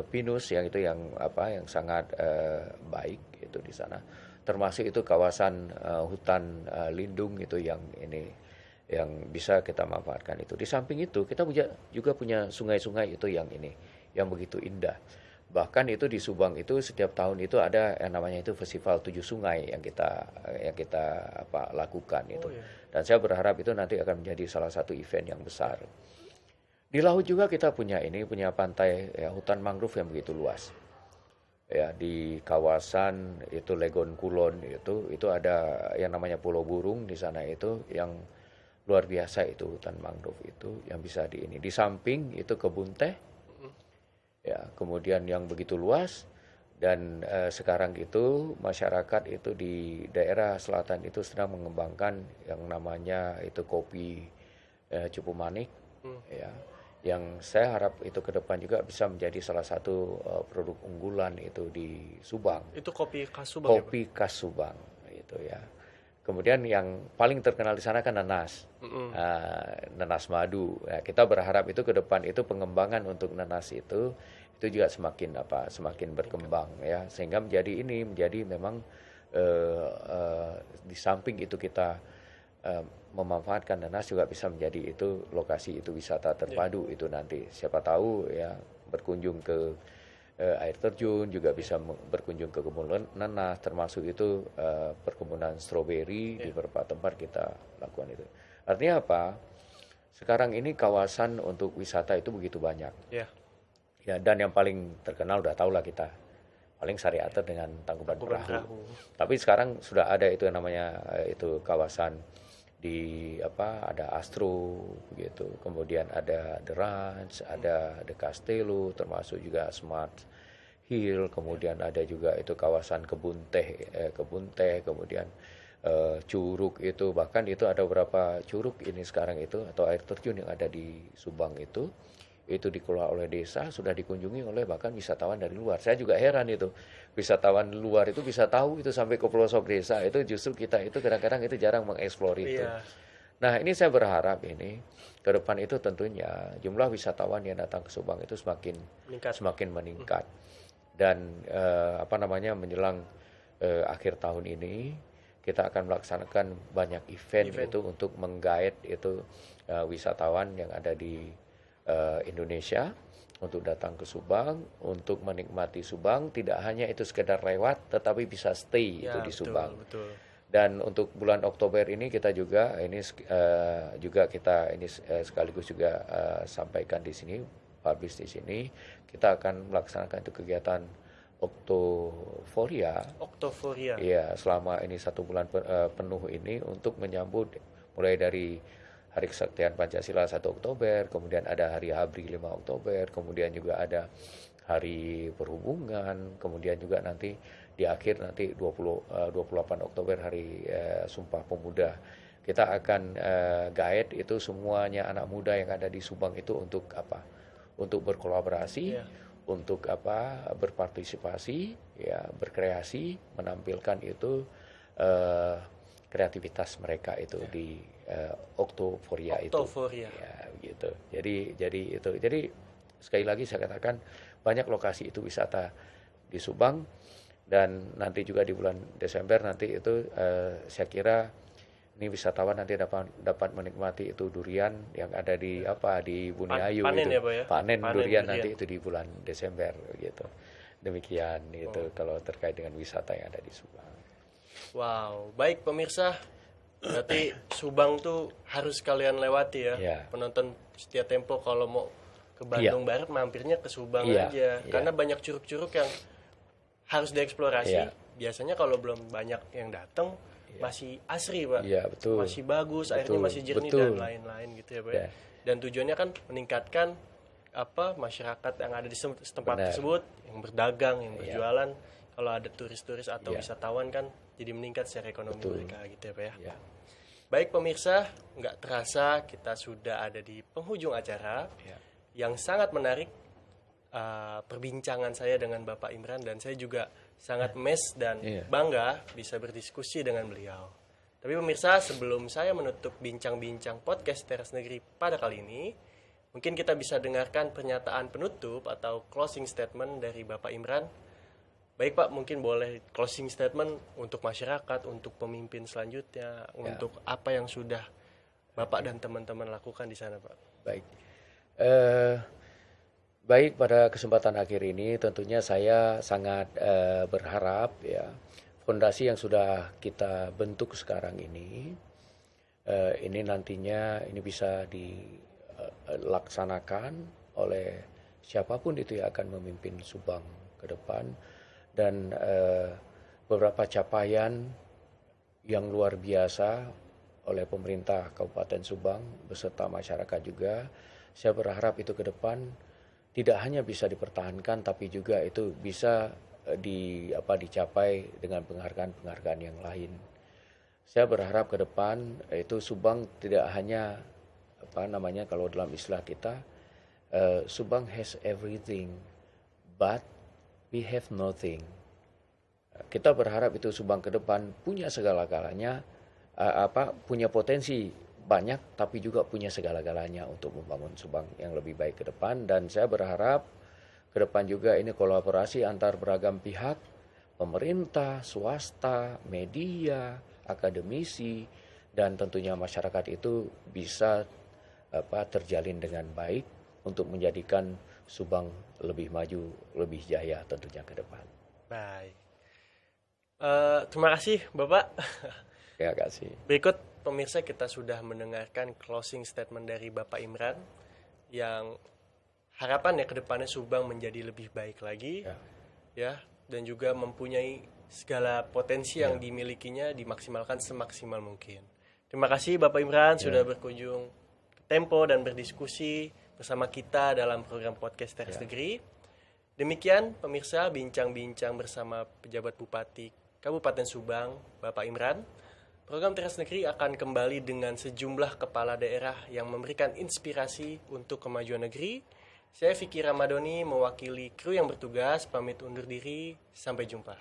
pinus yang itu yang sangat baik itu di sana. Termasuk itu kawasan hutan lindung itu yang bisa kita manfaatkan itu. Di samping itu kita juga punya sungai-sungai itu yang begitu indah. Bahkan itu di Subang itu setiap tahun itu ada yang namanya itu Festival 7 Sungai yang kita lakukan itu. Dan saya berharap itu nanti akan menjadi salah satu event yang besar. Di laut juga kita punya pantai hutan mangrove yang begitu luas. Ya, di kawasan itu Legon Kulon itu ada yang namanya Pulau Burung di sana itu yang luar biasa itu hutan mangrove itu yang bisa di samping itu kebun teh. Ya, kemudian yang begitu luas dan sekarang itu masyarakat itu di daerah selatan itu sedang mengembangkan yang namanya itu kopi Cupu Manik, ya, yang saya harap itu ke depan juga bisa menjadi salah satu produk unggulan itu di Subang. Itu kopi khas Subang. Kopi khas Subang itu ya. Kemudian yang paling terkenal di sana kan nanas, nanas madu. Ya, kita berharap itu ke depan itu pengembangan untuk nanas itu juga semakin berkembang ya, sehingga menjadi memang di samping itu kita memanfaatkan nanas juga bisa menjadi itu lokasi itu wisata terpadu itu nanti. Siapa tahu ya berkunjung ke air terjun, juga bisa berkunjung ke kebun nanas, termasuk itu perkebunan stroberi di beberapa tempat kita lakukan itu. Artinya apa? Sekarang ini kawasan untuk wisata itu begitu banyak. Ya, dan yang paling terkenal udah tahu lah kita. Paling Sari Ater dengan Tangkuban Perahu. Tapi sekarang sudah ada itu yang namanya itu kawasan ada Astro gitu. Kemudian ada The Ranch, ada The Castello, termasuk juga Smart Hill, kemudian ada juga itu kawasan kebun teh, kemudian curug itu, bahkan itu ada beberapa curug ini sekarang itu atau air terjun yang ada di Subang itu dikelola oleh desa, sudah dikunjungi oleh bahkan wisatawan dari luar. Saya juga heran itu, wisatawan luar itu bisa tahu itu sampai ke pelosok desa, itu justru kita itu kadang-kadang itu jarang mengeksplor itu. Nah, ini saya berharap ke depan itu tentunya jumlah wisatawan yang datang ke Subang itu semakin meningkat. Dan menjelang akhir tahun ini kita akan melaksanakan banyak event. Itu untuk menggait itu wisatawan yang ada di Indonesia untuk datang ke Subang, untuk menikmati Subang, tidak hanya itu sekedar lewat, tetapi bisa stay itu di Subang. Betul. Dan untuk bulan Oktober ini kita juga sekaligus juga sampaikan di sini, publish di sini, kita akan melaksanakan itu kegiatan Oktoforia. Iya, selama ini 1 bulan penuh ini untuk menyambut mulai dari Hari Kesaktian Pancasila 1 Oktober, kemudian ada Hari ABRI 5 Oktober, kemudian juga ada Hari Perhubungan, kemudian juga nanti di akhir nanti 28 Oktober Hari Sumpah Pemuda. Kita akan guide itu semuanya anak muda yang ada di Subang itu untuk apa? Untuk berkolaborasi, untuk berpartisipasi, ya, berkreasi, menampilkan itu kreativitas mereka itu di Oktoforia itu. Ya, gitu. Jadi sekali lagi saya katakan banyak lokasi itu wisata di Subang, Dan nanti juga di bulan Desember nanti itu saya kira ini wisatawan nanti dapat menikmati itu durian yang ada di Buniayu panen itu. Ya, Pak, ya? Panen durian nanti itu di bulan Desember gitu. Demikian itu kalau terkait dengan wisata yang ada di Subang. Wow, baik pemirsa. Berarti Subang tuh harus kalian lewati ya. Penonton Setia Tempo kalau mau ke Bandung Barat mampirnya ke Subang aja. Karena banyak curug-curug yang harus dieksplorasi. Biasanya kalau belum banyak yang datang masih asri, Pak. Betul. Masih bagus, airnya masih jernih dan lain-lain gitu ya, Pak. Dan tujuannya kan meningkatkan masyarakat yang ada di setempat tersebut, yang berdagang, yang berjualan. Kalau ada turis-turis atau wisatawan kan jadi meningkat secara ekonomi mereka gitu ya, Pak ya. Baik pemirsa, nggak terasa kita sudah ada di penghujung acara yang sangat menarik. Perbincangan saya dengan Bapak Imran, dan saya juga sangat mes dan bangga bisa berdiskusi dengan beliau. Tapi pemirsa, sebelum saya menutup bincang-bincang podcast Teras Negeri pada kali ini, mungkin kita bisa dengarkan pernyataan penutup atau closing statement dari Bapak Imran. Baik Pak, mungkin boleh closing statement untuk masyarakat, untuk pemimpin selanjutnya, untuk apa yang sudah Bapak dan teman-teman lakukan di sana, Pak. Baik, pada kesempatan akhir ini tentunya saya sangat berharap fondasi yang sudah kita bentuk sekarang ini nantinya ini bisa dilaksanakan oleh siapapun itu yang akan memimpin Subang ke depan, dan beberapa capaian yang luar biasa oleh pemerintah Kabupaten Subang beserta masyarakat juga. Saya berharap itu ke depan tidak hanya bisa dipertahankan, tapi juga itu bisa dicapai dengan penghargaan-penghargaan yang lain. Saya berharap ke depan itu Subang tidak hanya kalau dalam istilah kita Subang has everything but we have nothing. Kita berharap itu Subang ke depan punya segala-galanya, punya potensi banyak, tapi juga punya segala-galanya untuk membangun Subang yang lebih baik ke depan. Dan saya berharap ke depan juga ini kolaborasi antar beragam pihak, pemerintah, swasta, media, akademisi, dan tentunya masyarakat itu bisa terjalin dengan baik untuk menjadikan Subang lebih maju, lebih jaya tentunya ke depan. Baik. Terima kasih Bapak. Terima kasih. Berikut pemirsa, kita sudah mendengarkan closing statement dari Bapak Imran yang harapannya ke depannya Subang menjadi lebih baik lagi dan juga mempunyai segala potensi yang dimilikinya dimaksimalkan semaksimal mungkin. Terima kasih Bapak Imran sudah berkunjung ke Tempo dan berdiskusi bersama kita dalam program podcast Teras Negeri. Demikian pemirsa bincang-bincang bersama pejabat Bupati Kabupaten Subang, Bapak Imran. Program Teras Negeri akan kembali dengan sejumlah kepala daerah yang memberikan inspirasi untuk kemajuan negeri. Saya Fikri Ramadhani mewakili kru yang bertugas, pamit undur diri. Sampai jumpa.